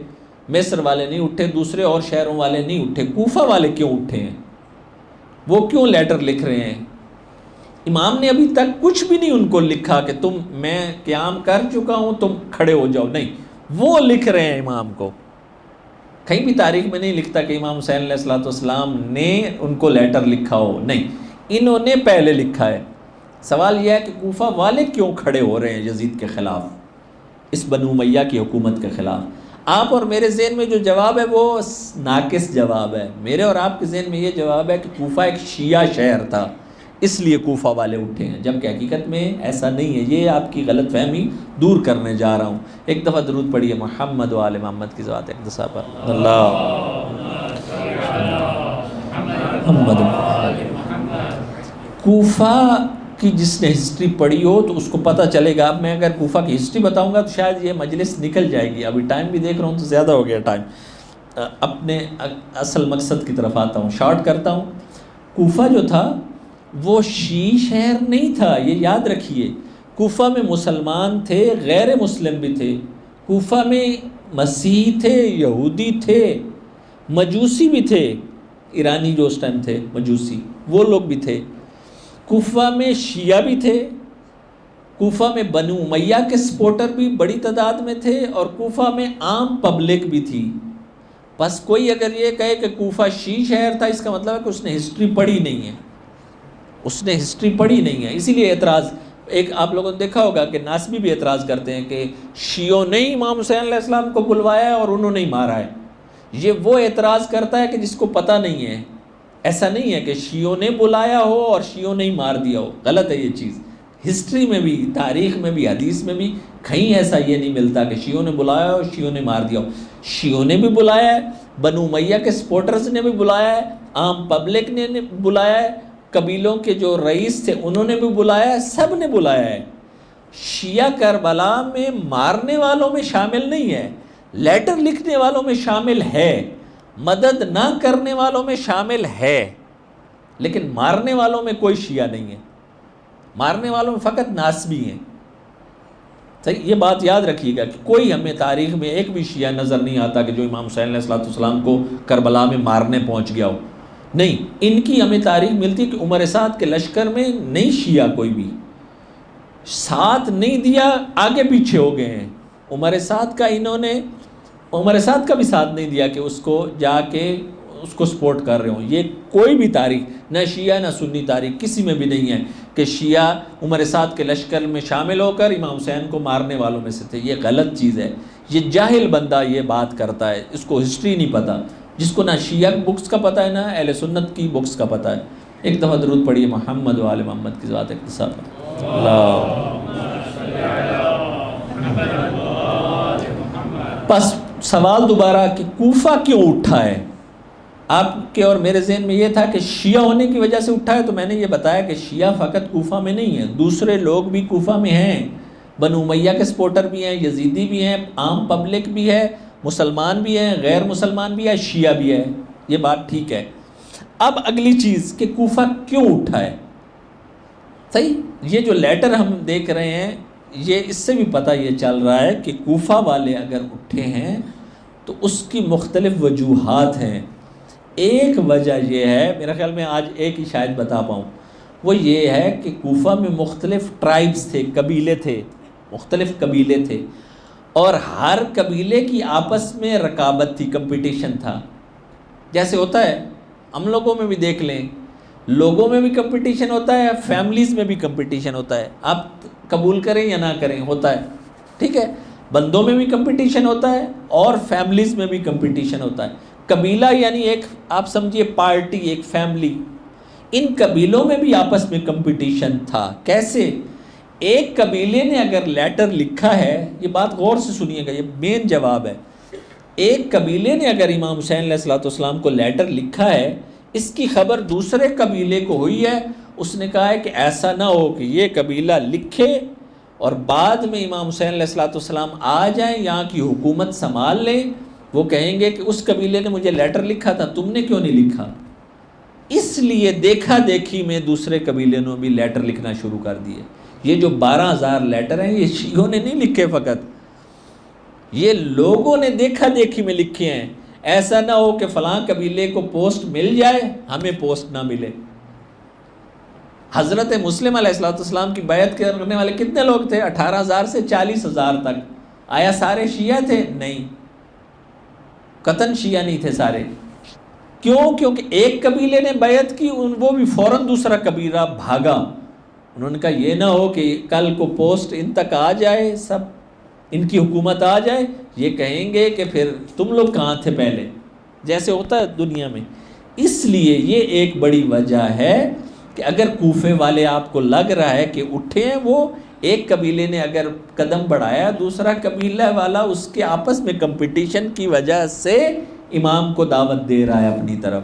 مصر والے نہیں اٹھے، دوسرے اور شہروں والے نہیں اٹھے، کوفہ والے کیوں اٹھے ہیں؟ وہ کیوں لیٹر لکھ رہے ہیں؟ امام نے ابھی تک کچھ بھی نہیں ان کو لکھا کہ میں قیام کر چکا ہوں تم کھڑے ہو جاؤ، نہیں، وہ لکھ رہے ہیں امام کو۔ کہیں بھی تاریخ میں نہیں لکھتا کہ امام حسین علیہ السلام نے ان کو لیٹر لکھا ہو، نہیں، انہوں نے پہلے لکھا ہے۔ سوال یہ ہے کہ کوفہ والے کیوں کھڑے ہو رہے ہیں یزید کے خلاف، اس بنو امیہ کی حکومت کے خلاف؟ آپ اور میرے ذہن میں جو جواب ہے وہ ناقص جواب ہے، میرے اور آپ کے ذہن میں یہ جواب ہے کہ کوفہ ایک شیعہ شہر تھا اس لیے کوفہ والے اٹھے ہیں، جبکہ حقیقت میں ایسا نہیں ہے۔ یہ آپ کی غلط فہمی دور کرنے جا رہا ہوں۔ ایک دفعہ درود پڑھیے محمد و آل محمد کی ذات اقدسہ پر، اللہ محمد۔ کوفہ کی جس نے ہسٹری پڑھی ہو تو اس کو پتہ چلے گا۔ اب میں اگر کوفہ کی ہسٹری بتاؤں گا تو شاید یہ مجلس نکل جائے گی، ابھی ٹائم بھی دیکھ رہا ہوں تو زیادہ ہو گیا ٹائم، اپنے اصل مقصد کی طرف آتا ہوں، شارٹ کرتا ہوں۔ کوفہ جو تھا وہ شیعی شہر نہیں تھا، یہ یاد رکھیے۔ کوفہ میں مسلمان تھے، غیر مسلم بھی تھے، کوفہ میں مسیحی تھے، یہودی تھے، مجوسی بھی تھے، ایرانی جو اس ٹائم تھے مجوسی، وہ لوگ بھی تھے۔ کوفہ میں شیعہ بھی تھے، کوفہ میں بنو امیہ کے سپورٹر بھی بڑی تعداد میں تھے، اور کوفہ میں عام پبلک بھی تھی۔ بس کوئی اگر یہ کہے کہ کوفہ شیعی شہر تھا، اس کا مطلب ہے کہ اس نے ہسٹری پڑھی نہیں ہے، اس نے ہسٹری پڑھی نہیں ہے، اسی لیے اعتراض۔ ایک آپ لوگوں نے دیکھا ہوگا کہ ناسبی بھی اعتراض کرتے ہیں کہ شیعوں نے امام حسین علیہ السلام کو بلوایا ہے اور انہوں نے ہی مارا ہے۔ یہ وہ اعتراض کرتا ہے کہ جس کو پتہ نہیں ہے۔ ایسا نہیں ہے کہ شیعوں نے بلایا ہو اور شیعوں نے ہی مار دیا ہو، غلط ہے یہ چیز۔ ہسٹری میں بھی، تاریخ میں بھی، حدیث میں بھی کہیں ایسا یہ نہیں ملتا کہ شیعوں نے بلایا ہو، شیعوں نے مار دیا ہو۔ شیعوں نے بھی بلایا ہے، بنو امیہ کے سپورٹرز نے بھی بلایا ہے، عام پبلک نے بلایا ہے، قبیلوں کے جو رئیس تھے انہوں نے بھی بلایا ہے، سب نے بلایا ہے۔ شیعہ کربلا میں مارنے والوں میں شامل نہیں ہے، لیٹر لکھنے والوں میں شامل ہے، مدد نہ کرنے والوں میں شامل ہے، لیکن مارنے والوں میں کوئی شیعہ نہیں ہے، مارنے والوں میں فقط ناسبی ہیں۔ صحیح، یہ بات یاد رکھیے گا کہ کوئی ہمیں تاریخ میں ایک بھی شیعہ نظر نہیں آتا کہ جو امام حسین علیہ السلام کو کربلا میں مارنے پہنچ گیا ہو، نہیں۔ ان کی ہمیں تاریخ ملتی کہ عمر سعد کے لشکر میں نہیں شیعہ کوئی بھی ساتھ نہیں دیا، آگے پیچھے ہو گئے ہیں۔ عمر سعد کا بھی ساتھ نہیں دیا کہ اس کو جا کے اس کو سپورٹ کر رہے ہوں۔ یہ کوئی بھی تاریخ، نہ شیعہ نہ سنی تاریخ، کسی میں بھی نہیں ہے کہ شیعہ عمر سعد کے لشکر میں شامل ہو کر امام حسین کو مارنے والوں میں سے تھے۔ یہ غلط چیز ہے، یہ جاہل بندہ یہ بات کرتا ہے، اس کو ہسٹری نہیں پتہ، جس کو نہ شیعہ بکس کا پتہ ہے نہ اہل سنت کی بکس کا پتہ ہے۔ ایک دفعہ درود پڑھیے محمد و آل محمد کی ذات اقتسا پر، اللہ۔ پس سوال دوبارہ کہ کوفہ کیوں اٹھا ہے؟ آپ کے اور میرے ذہن میں یہ تھا کہ شیعہ ہونے کی وجہ سے اٹھا ہے، تو میں نے یہ بتایا کہ شیعہ فقط کوفہ میں نہیں ہے، دوسرے لوگ بھی کوفہ میں ہیں، بنو امیہ کے سپورٹر بھی ہیں، یزیدی بھی ہیں، عام پبلک بھی ہے، مسلمان بھی ہیں، غیر مسلمان بھی ہے، شیعہ بھی ہے، یہ بات ٹھیک ہے۔ اب اگلی چیز کہ کوفہ کیوں اٹھا ہے. صحیح، یہ جو لیٹر ہم دیکھ رہے ہیں یہ اس سے بھی پتہ یہ چل رہا ہے کہ کوفہ والے اگر اٹھے ہیں تو اس کی مختلف وجوہات ہیں. ایک وجہ یہ ہے، میرا خیال میں آج ایک ہی شاید بتا پاؤں، وہ یہ ہے کہ کوفہ میں مختلف ٹرائبز تھے، قبیلے تھے، مختلف قبیلے تھے، اور ہر قبیلے کی آپس میں رقابت تھی، کمپٹیشن تھا. جیسے ہوتا ہے ہم لوگوں میں بھی دیکھ لیں، لوگوں میں بھی کمپٹیشن ہوتا ہے، فیملیز میں بھی کمپٹیشن ہوتا ہے، آپ قبول کریں یا نہ کریں ہوتا ہے. ٹھیک ہے، بندوں میں بھی کمپٹیشن ہوتا ہے اور فیملیز میں بھی کمپٹیشن ہوتا ہے. قبیلہ یعنی ایک آپ سمجھیے پارٹی، ایک فیملی، ان قبیلوں میں بھی آپس میں کمپٹیشن تھا. کیسے؟ ایک قبیلے نے اگر لیٹر لکھا ہے، یہ بات غور سے سنیے گا، یہ مین جواب ہے. ایک قبیلے نے اگر امام حسین علیہ السلام کو لیٹر لکھا ہے، اس کی خبر دوسرے قبیلے کو ہوئی ہے، اس نے کہا ہے کہ ایسا نہ ہو کہ یہ قبیلہ لکھے اور بعد میں امام حسین علیہ السلام آ جائیں، یہاں کی حکومت سنبھال لیں، وہ کہیں گے کہ اس قبیلے نے مجھے لیٹر لکھا تھا، تم نے کیوں نہیں لکھا. اس لیے دیکھا دیکھی میں دوسرے قبیلے نے بھی لیٹر لکھنا شروع کر دیے. یہ جو 12,000 لیٹر ہیں یہ شیعوں نے نہیں لکھے، فقط یہ لوگوں نے دیکھا دیکھی میں لکھے ہیں. ایسا نہ ہو کہ فلاں قبیلے کو پوسٹ مل جائے، ہمیں پوسٹ نہ ملے. حضرت مسلم علیہ السلام کی بیعت کرنے والے کتنے لوگ تھے؟ 18,000 سے 40,000 تک. آیا سارے شیعہ تھے؟ نہیں، قطعاً شیعہ نہیں تھے سارے. کیوں؟ کیونکہ ایک قبیلے نے بیعت کی، وہ بھی فوراً دوسرا قبیلہ بھاگا. انہوں نے کہا یہ نہ ہو کہ کل کو پوسٹ ان تک آ جائے، سب ان کی حکومت آ جائے، یہ کہیں گے کہ پھر تم لوگ کہاں تھے پہلے، جیسے ہوتا ہے دنیا میں. اس لیے یہ ایک بڑی وجہ ہے کہ اگر کوفے والے آپ کو لگ رہا ہے کہ اٹھے ہیں، وہ ایک قبیلے نے اگر قدم بڑھایا، دوسرا قبیلہ والا اس کے آپس میں کمپٹیشن کی وجہ سے امام کو دعوت دے رہا ہے اپنی طرف.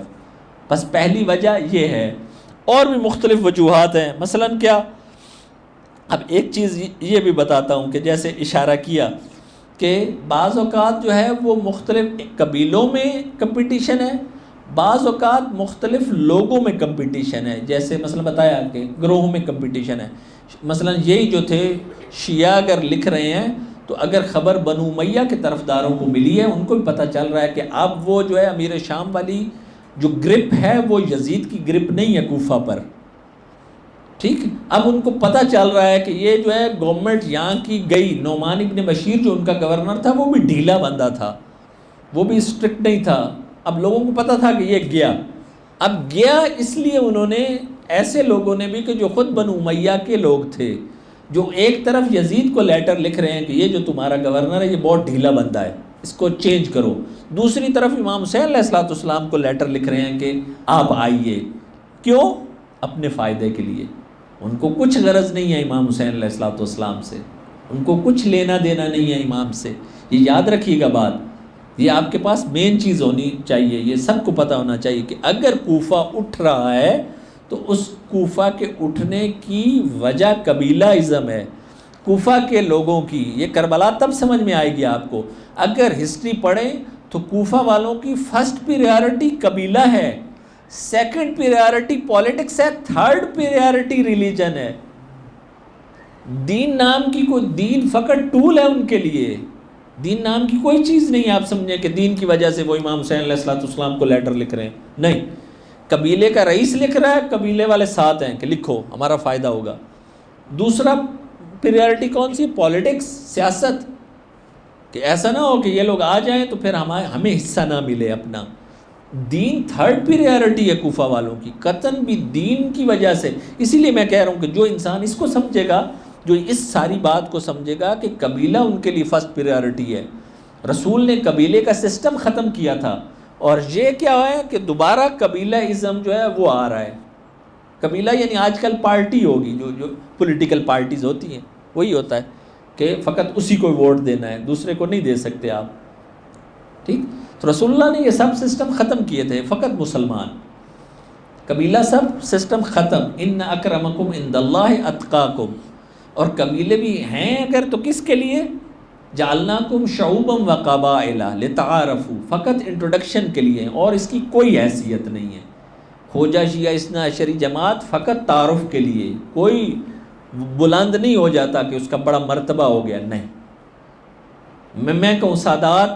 بس پہلی وجہ یہ ہے، اور بھی مختلف وجوہات ہیں. مثلا کیا؟ اب ایک چیز یہ بھی بتاتا ہوں کہ جیسے اشارہ کیا کہ بعض اوقات جو ہے وہ مختلف قبیلوں میں کمپٹیشن ہے، بعض اوقات مختلف لوگوں میں کمپٹیشن ہے. جیسے مثلا بتایا کہ گروہوں میں کمپٹیشن ہے. مثلا یہی جو تھے شیعہ اگر لکھ رہے ہیں تو اگر خبر بنو امیہ کے طرفداروں کو ملی ہے، ان کو بھی پتہ چل رہا ہے کہ اب وہ جو ہے امیر شام والی جو گرپ ہے وہ یزید کی گرپ نہیں ہے کوفہ پر. ٹھیک، اب ان کو پتہ چل رہا ہے کہ یہ جو ہے گورنمنٹ یہاں کی گئی. نعمان ابن بشیر جو ان کا گورنر تھا وہ بھی ڈھیلا بندہ تھا، وہ بھی اسٹرکٹ نہیں تھا. اب لوگوں کو پتہ تھا کہ یہ گیا. اب گیا اس لیے انہوں نے، ایسے لوگوں نے بھی کہ جو خود بنو امیہ کے لوگ تھے، جو ایک طرف یزید کو لیٹر لکھ رہے ہیں کہ یہ جو تمہارا گورنر ہے یہ بہت ڈھیلا بندہ ہے، اس کو چینج کرو، دوسری طرف امام حسین علیہ السلام کو لیٹر لکھ رہے ہیں کہ آپ آئیے. کیوں؟ اپنے فائدے کے لیے. ان کو کچھ غرض نہیں ہے امام حسین علیہ السلام سے، ان کو کچھ لینا دینا نہیں ہے امام سے. یہ یاد رکھیے گا بات، یہ آپ کے پاس مین چیز ہونی چاہیے، یہ سب کو پتہ ہونا چاہیے کہ اگر کوفہ اٹھ رہا ہے تو اس کوفہ کے اٹھنے کی وجہ قبیلہ ازم ہے، کوفہ کے لوگوں کی. یہ کربلا تب سمجھ میں آئے گی آپ کو. اگر ہسٹری پڑھیں تو کوفہ والوں کی فرسٹ پریارٹی قبیلہ ہے، سیکنڈ پریارٹی پولیٹکس ہے، تھرڈ پریارٹی ریلیجن ہے. دین نام کی کوئی، دین فقط ٹول ہے ان کے لیے، دین نام کی کوئی چیز نہیں. آپ سمجھیں کہ دین کی وجہ سے وہ امام حسین علیہ السلام کو لیٹر لکھ رہے ہیں، نہیں. قبیلے کا رئیس لکھ رہا ہے، قبیلے والے ساتھ ہیں کہ لکھو ہمارا فائدہ ہوگا. دوسرا پریارٹی کون سی؟ پولیٹکس، سیاست، کہ ایسا نہ ہو کہ یہ لوگ آ جائیں تو پھر ہمیں حصہ نہ ملے اپنا. دین تھرڈ پریارٹی ہے کوفہ والوں کی، قطعاً بھی دین کی وجہ سے. اسی لیے میں کہہ رہا ہوں کہ جو انسان اس کو سمجھے گا، جو اس ساری بات کو سمجھے گا کہ قبیلہ ان کے لیے فرسٹ پریارٹی ہے. رسول نے قبیلے کا سسٹم ختم کیا تھا، اور یہ کیا ہے کہ دوبارہ قبیلہ ازم جو ہے وہ آ رہا ہے. قبیلہ یعنی آج کل پارٹی ہوگی، جو پولیٹیکل پارٹیز ہوتی ہیں وہی ہوتا ہے کہ فقط اسی کو ووٹ دینا ہے، دوسرے کو نہیں دے سکتے آپ. ٹھیک، تو رسول اللہ نے یہ سب سسٹم ختم کیے تھے. فقط مسلمان، قبیلہ سب سسٹم ختم. ان اکرمکم عند اللہ اتقاکم. اور قبیلے بھی ہیں اگر تو کس کے لیے؟ جعلناکم شعوبا وقبائل لتعارفوا، فقط انٹروڈکشن کے لیے، اور اس کی کوئی حیثیت نہیں ہے. خوجہ شیعہ اثنا عشری جماعت فقط تعارف کے لیے، کوئی بلند نہیں ہو جاتا کہ اس کا بڑا مرتبہ ہو گیا، نہیں. میں کہوں سادات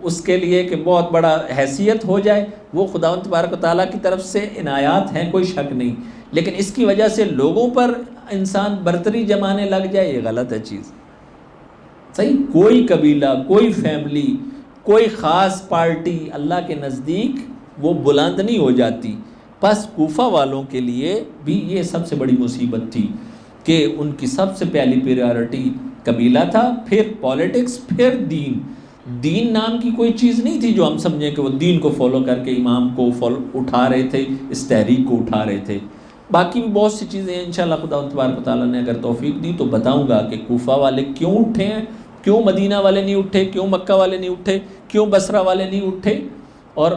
اس کے لیے کہ بہت بڑا حیثیت ہو جائے، وہ خداوند تبارک و تعالیٰ کی طرف سے عنایات ہیں، کوئی شک نہیں، لیکن اس کی وجہ سے لوگوں پر انسان برتری جمانے لگ جائے، یہ غلط ہے چیز. صحیح، کوئی قبیلہ، کوئی فیملی، کوئی خاص پارٹی اللہ کے نزدیک وہ بلند نہیں ہو جاتی. بس کوفہ والوں کے لیے بھی یہ سب سے بڑی مصیبت تھی کہ ان کی سب سے پہلی پریارٹی قبیلہ تھا، پھر پولیٹکس، پھر دین. دین نام کی کوئی چیز نہیں تھی جو ہم سمجھیں کہ وہ دین کو فالو کر کے امام کو اٹھا رہے تھے، اس تحریک کو اٹھا رہے تھے. باقی بھی بہت سی چیزیں ہیں، انشاءاللہ خدا تبارک و تعالیٰ نے اگر توفیق دی تو بتاؤں گا کہ کوفہ والے کیوں اٹھے ہیں، کیوں مدینہ والے نہیں اٹھے، کیوں مکہ والے نہیں اٹھے، کیوں بصرہ والے نہیں اٹھے، اور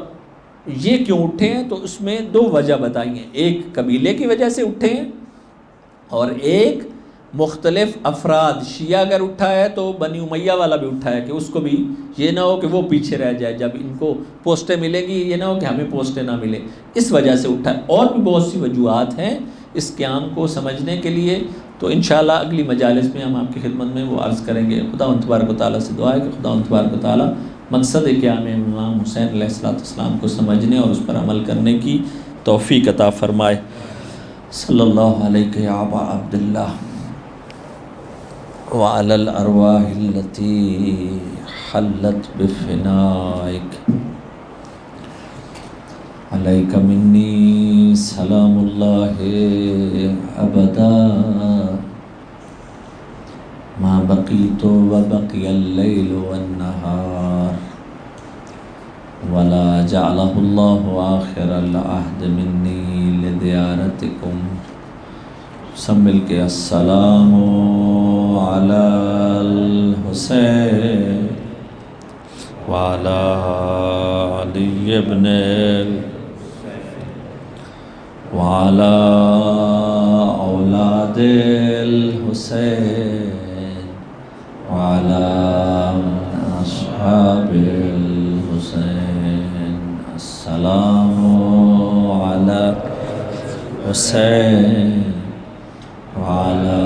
یہ کیوں اٹھے ہیں. تو اس میں دو وجہ بتائی ہیں، ایک قبیلے کی وجہ سے اٹھے ہیں، اور ایک مختلف افراد. شیعہ اگر اٹھا ہے تو بنی امیہ والا بھی اٹھا ہے کہ اس کو بھی یہ نہ ہو کہ وہ پیچھے رہ جائے، جب ان کو پوسٹیں ملیں گی یہ نہ ہو کہ ہمیں پوسٹیں نہ ملیں، اس وجہ سے اٹھا ہے. اور بھی بہت سی وجوہات ہیں اس قیام کو سمجھنے کے لیے. تو انشاءاللہ اگلی مجالس میں ہم آپ کی خدمت میں وہ عرض کریں گے. خداوند تبارک و تعالیٰ سے دعا ہے کہ خداوند تبارک و تعالیٰ مقصد قیام امام حسین علیہ السلام کو سمجھنے اور اس پر عمل کرنے کی توفیق عطا فرمائے. صلی اللہ علیہ یا ابا عبداللہ وعلی الارواح التي حلت بفنائک علیک منی سلام اللہ ابدا ما بقیت وبقی اللیل والنہار ولا جعلہ اللہ آخر العہد منی لزیارتکم. سب مل کے السلام علی الحسین وعلی علی ابن وعلی اولاد الحسین وعلی اصحاب الحسین. السلام علی حسین وعلی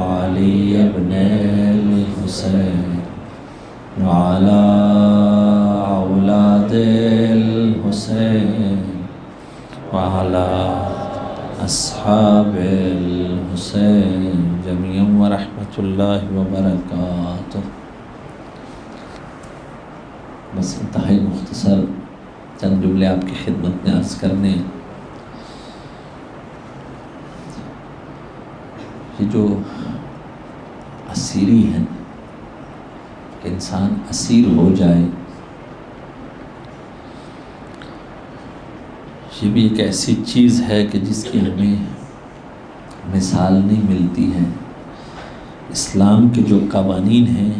علی ابن الحسین وعلی اولاد الحسین وعلی اصحاب الحسین جميعا ورحمۃ اللہ وبرکاتہ. بس انتہائی مختصر چند جملے آپ کی خدمت میں عرض کرنے. یہ جو اسیری ہے کہ انسان اسیر ہو جائے، یہ بھی ایک ایسی چیز ہے کہ جس کی ہمیں مثال نہیں ملتی ہے. اسلام کے جو قوانین ہیں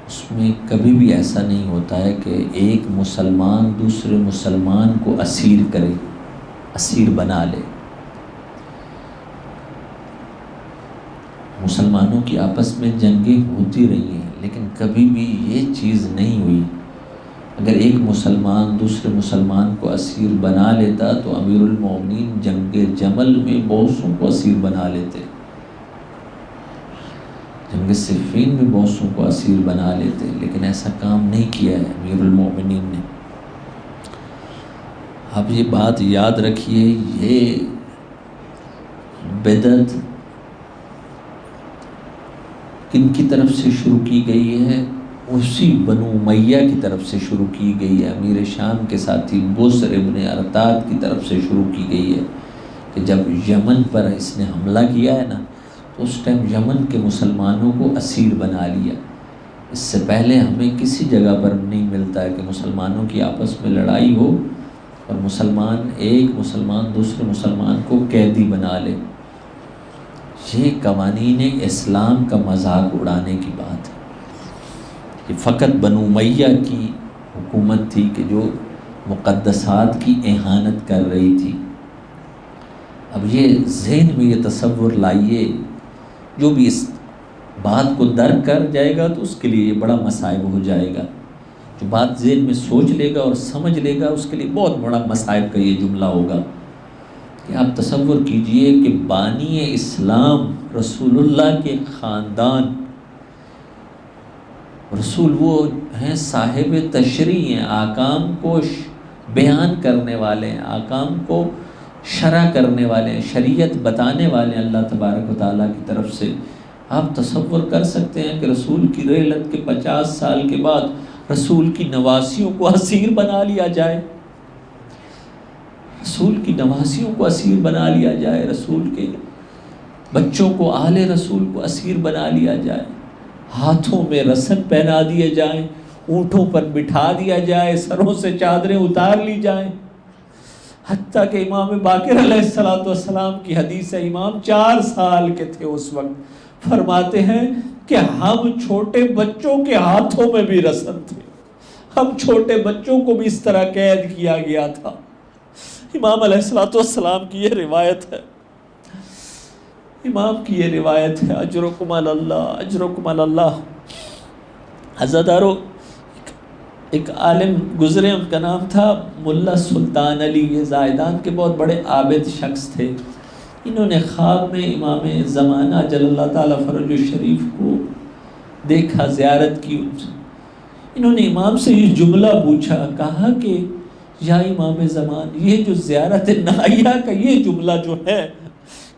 اس میں کبھی بھی ایسا نہیں ہوتا ہے کہ ایک مسلمان دوسرے مسلمان کو اسیر کرے، اسیر بنا لے. مسلمانوں کی آپس میں جنگیں ہوتی رہی ہیں لیکن کبھی بھی یہ چیز نہیں ہوئی. اگر ایک مسلمان دوسرے مسلمان کو اسیر بنا لیتا تو امیر المومنین جنگ جمل میں بہتوں کو اسیر بنا لیتے، جنگ صفین میں بہتوں کو اسیر بنا لیتے، لیکن ایسا کام نہیں کیا ہے امیر المومنین نے. آپ یہ بات یاد رکھیے، یہ بدعت کن کی طرف سے شروع کی گئی ہے؟ اسی بنو امیہ کی طرف سے شروع کی گئی ہے. امیر شام کے ساتھی بصر ابن ارتاد کی طرف سے شروع کی گئی ہے کہ جب یمن پر اس نے حملہ کیا ہے نا تو اس ٹائم یمن کے مسلمانوں کو اسیر بنا لیا. اس سے پہلے ہمیں کسی جگہ پر نہیں ملتا ہے کہ مسلمانوں کی آپس میں لڑائی ہو اور ایک مسلمان دوسرے مسلمان کو قیدی بنا لے. یہ قوانین اسلام کا مذاق اڑانے کی بات ہے. یہ فقط بنو امیہ کی حکومت تھی کہ جو مقدسات کی اہانت کر رہی تھی. اب یہ ذہن میں یہ تصور لائیے، جو بھی اس بات کو درک کر جائے گا تو اس کے لیے یہ بڑا مصائب ہو جائے گا جو بات ذہن میں سوچ لے گا اور سمجھ لے گا اس کے لیے بہت بڑا مصائب کا یہ جملہ ہوگا کہ آپ تصور کیجئے کہ بانی اسلام رسول اللہ کے خاندان، رسول وہ ہیں صاحب تشریع ہیں، آکام کو بیان کرنے والے ہیں، آکام کو شرع کرنے والے ہیں، شریعت بتانے والے ہیں اللہ تبارک و تعالیٰ کی طرف سے۔ آپ تصور کر سکتے ہیں کہ رسول کی رحلت کے 50 سال کے بعد رسول کی نواسیوں کو اسیر بنا لیا جائے، رسول کی نواسیوں کو اسیر بنا لیا جائے، رسول کے بچوں کو، آل رسول کو اسیر بنا لیا جائے، ہاتھوں میں رسن پہنا دیے جائیں، اونٹوں پر بٹھا دیا جائے، سروں سے چادریں اتار لی جائیں۔ حتیٰ کہ امام باقر علیہ السلام کی حدیث ہے، امام 4 سال کے تھے اس وقت، فرماتے ہیں کہ ہم چھوٹے بچوں کے ہاتھوں میں بھی رسن تھے، ہم چھوٹے بچوں کو بھی اس طرح قید کیا گیا تھا۔ امام علیہ السلام کی یہ روایت ہے، امام کی یہ روایت ہے۔ اجرکم علی اللہ، اجرکم علی اللہ۔ عزادارو، ایک عالم گزرے، ان کا نام تھا ملا سلطان علی، یہ زائدان کے بہت بڑے عابد شخص تھے۔ انہوں نے خواب میں امام زمانہ جل اللہ تعالیٰ فرج الشریف کو دیکھا، زیارت کی ان سے۔ انہوں نے امام سے یہ جملہ پوچھا، کہا کہ یا امام زمان، یہ جو زیارت نائیہ کا یہ جملہ جو ہے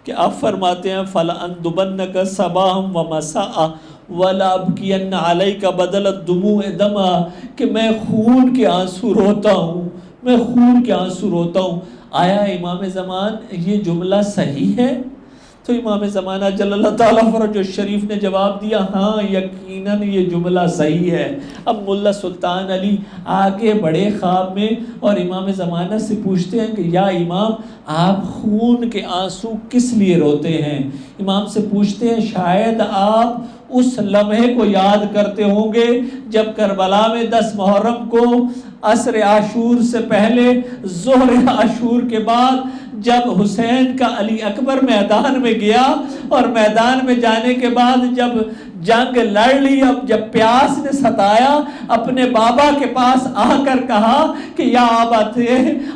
کہ آپ فرماتے ہیں فَلَأَنْدُبَنَّكَ صَبَاحًا وَمَسَاءً وَلَا أَبْكِيَنَّ عَلَيْكَ بَدَلَ الدُّمُوعِ دَمًا، کہ میں خون کے آنسو روتا ہوں، میں خون کے آنسو روتا ہوں۔ آیا امام زمان یہ جملہ صحیح ہے؟ تو امام زمانہ جل اللہ تعالیٰ فرج الشریف نے جواب دیا، ہاں یقیناً یہ جملہ صحیح ہے۔ اب ملا سلطان علی آگے بڑے خواب میں اور امام زمانہ سے پوچھتے ہیں کہ یا امام، آپ خون کے آنسو کس لیے روتے ہیں؟ امام سے پوچھتے ہیں شاید آپ اس لمحے کو یاد کرتے ہوں گے جب کربلا میں 10 محرم کو عصر عاشور سے پہلے، ظہر عاشور کے بعد، جب حسین کا علی اکبر میدان میں گیا اور میدان میں جانے کے بعد جب جنگ لڑ لی، اب جب پیاس نے ستایا، اپنے بابا کے پاس آ کر کہا کہ یا ابت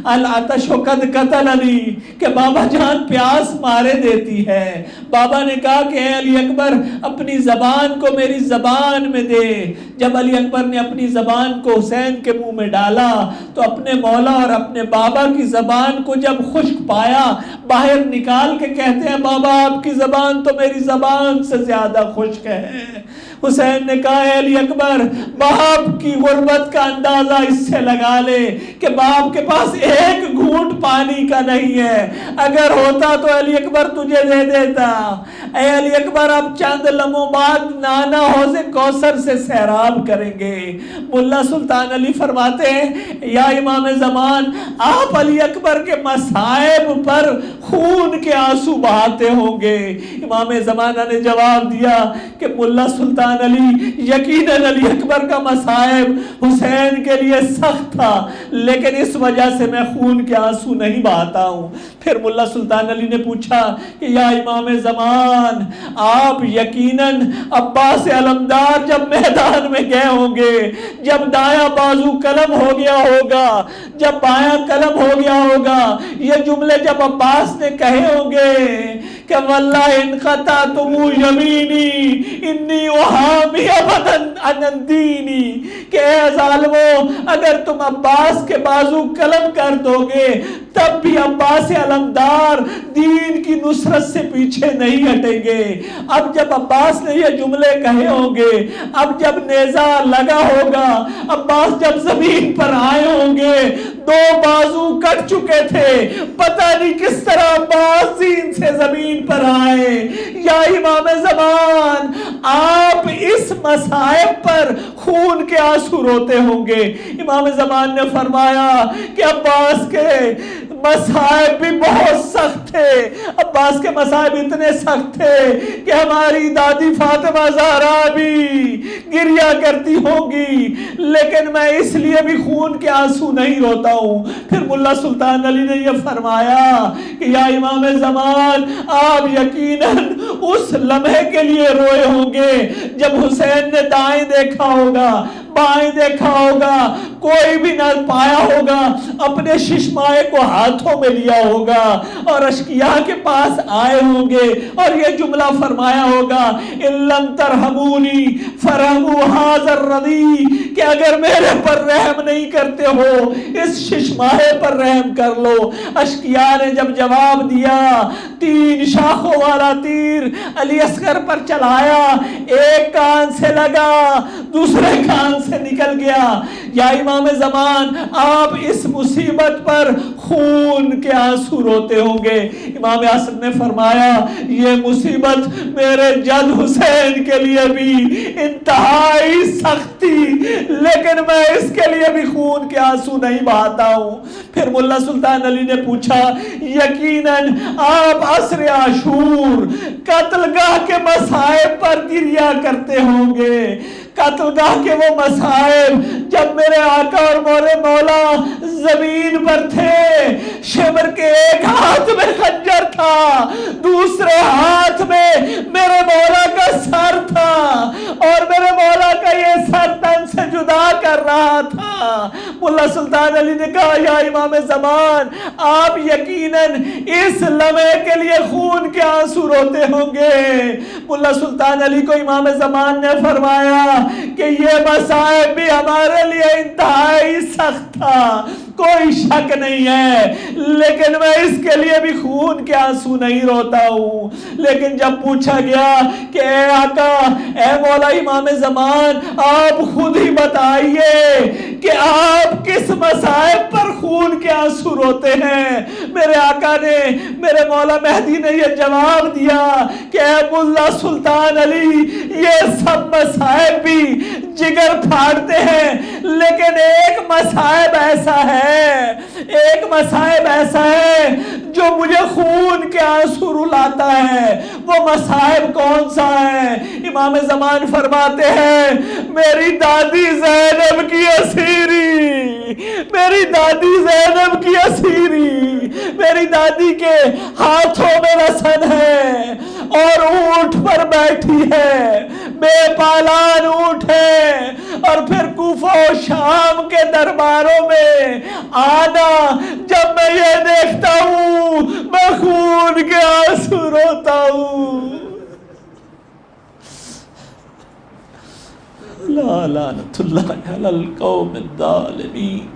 العطش قد قتلنی، کہ بابا جان پیاس مارے دیتی ہے۔ بابا نے کہا کہ اے علی اکبر، اپنی زبان کو میری زبان میں دے۔ جب علی اکبر نے اپنی زبان کو حسین کے منہ میں ڈالا تو اپنے مولا اور اپنے بابا کی زبان کو جب خشک پایا، باہر نکال کے کہتے ہیں بابا آپ کی زبان تو میری زبان سے زیادہ خشک ہے۔ حسین نے کہا اے علی اکبر، باپ کی غربت کا اندازہ اس سے لگا لے کہ باپ کے پاس ایک گھونٹ پانی کا نہیں ہے، اگر ہوتا تو علی اکبر تجھے دے دیتا۔ اے علی اکبر، اب چند لمحوں بعد نانا حوض کوثر سے سیراب کریں گے۔ ملا سلطان علی فرماتے ہیں یا امام زمان، آپ علی اکبر کے مصائب پر خون کے آنسو بہاتے ہوں گے۔ امام زمانہ نے جواب دیا کہ ملا سلطان علی، یقیناً علی اکبر کا مصائب حسین کے لیے سخت تھا، لیکن اس وجہ سے میں خون کے آنسو نہیں بہاتا ہوں۔ پھر ملا سلطان علی نے پوچھا کہ یا امام زمان، آپ یقیناً عباس علمدار جب میدان میں گئے ہوں گے، جب دایاں بازو قلم ہو گیا ہوگا، جب بایاں قلم ہو گیا ہوگا، یہ جملے جب عباس نے کہے ہوں گے کہ واللہ ان قطعتم یمینی انی احامی ابدا عن دینی، کہ اے ظالمو، اگر تم عباس کے بازو قلم کر دو گے تب بھی عباس علمدار دین کی نصرت سے پیچھے نہیں ہٹیں گے۔ اب جب عباس نے یہ جملے کہے ہوں گے، اب جب نیزہ لگا ہوگا، عباس جب زمین پر آئے ہوں گے، 2 بازو کٹ چکے تھے، پتہ نہیں کس طرح عباس دین سے زمین پر آئے۔ یا امام زمان، آپ اس مصائب پر خون کے آنسو روتے ہوں گے۔ امام زمان نے فرمایا کہ عباس کے مصائب بھی بہت سخت تھے، عباس کے مصائب اتنے سخت تھے کہ ہماری دادی فاطمہ زہرا بھی گریہ کرتی ہوں گی، لیکن میں اس لیے بھی خون کے آنسو نہیں روتا ہوں۔ پھر ملا سلطان علی نے یہ فرمایا کہ یا امام زمان، آپ یقیناً اس لمحے کے لیے روئے ہوں گے جب حسین نے دائیں دیکھا ہوگا، بائیں دیکھا ہوگا کوئی بھی نہ پایا ہوگا، اپنے ششمائے کو ہاتھوں میں لیا ہوگا اور اشقیاء کے پاس آئے ہوں گے اور یہ جملہ فرمایا ہوگا ان لم ترحمونی فرحموا ھذا الردی، کہ اگر میرے پر رحم نہیں کرتے ہو اس ششمائے پر رحم کر لو۔ اشقیاء نے جب جواب دیا 3 شاخوں والا تیر علی اصغر پر چلایا، ایک کان سے لگا دوسرے کان سے نکل گیا۔ یا امام زمان آپ اس مصیبت پر خون کے آنسو روتے ہوں گے۔ امام حسن نے فرمایا یہ مصیبت میرے جد حسین کے لیے بھی انتہائی سخت تھی، لیکن میں اس کے لیے بھی خون کے آنسو نہیں بہاتا ہوں۔ پھر ملا سلطان علی نے پوچھا یقیناً آپ عصر عاشور قتل گاہ کے مصائب پر گریا کرتے ہوں گے، قتل گاہ کے وہ مصائب جب میرے آقا اور مولا زمین پر تھے، شمر کے ایک ہاتھ میں خنجر تھا، دوسرے ہاتھ میں میرے مولا کا سر تھا اور میرے مولا کا یہ سر تن سے جدا کر رہا تھا۔ ملا سلطان علی نے کہا یا امام زمان آپ یقیناً اس لمحے کے لیے خون کے آنسو روتے ہوں گے۔ ملا سلطان علی کو امام زمان نے فرمایا کہ یہ مصائب بھی ہمارے لیے انتہائی سخت تھا، کوئی شک نہیں ہے، لیکن میں اس کے لیے بھی خون کے آنسو نہیں روتا ہوں۔ لیکن جب پوچھا گیا کہ اے آقا اے مولا امام زمان آپ خود ہی بتائیے کہ آپ کس مصائب پر خون کے آنسو روتے ہیں، میرے آقا نے میرے مولا مہدی نے یہ جواب دیا کہ اے ملا سلطان علی یہ سب مصائب بھی جگر پھاڑتے ہیں، لیکن ایک مصائب ایسا ہے جو مجھے خون کے آنسو رلاتا ہے۔ وہ مصائب کون سا ہے؟ امام زمان فرماتے ہیں میری دادی زینب کی اسیری، میری دادی زینب کی اسیری، میری دادی کے ہاتھوں میں رسن ہے اور اونٹ پر بیٹھی ہے، بے پالان اونٹ ہے، اور پھر کوفہ و شام کے درباروں میں آنا، جب میں یہ دیکھتا ہوں میں خون کے آنسو روتا ہوں۔ لا لعنت اللہ علی القوم الظالمین۔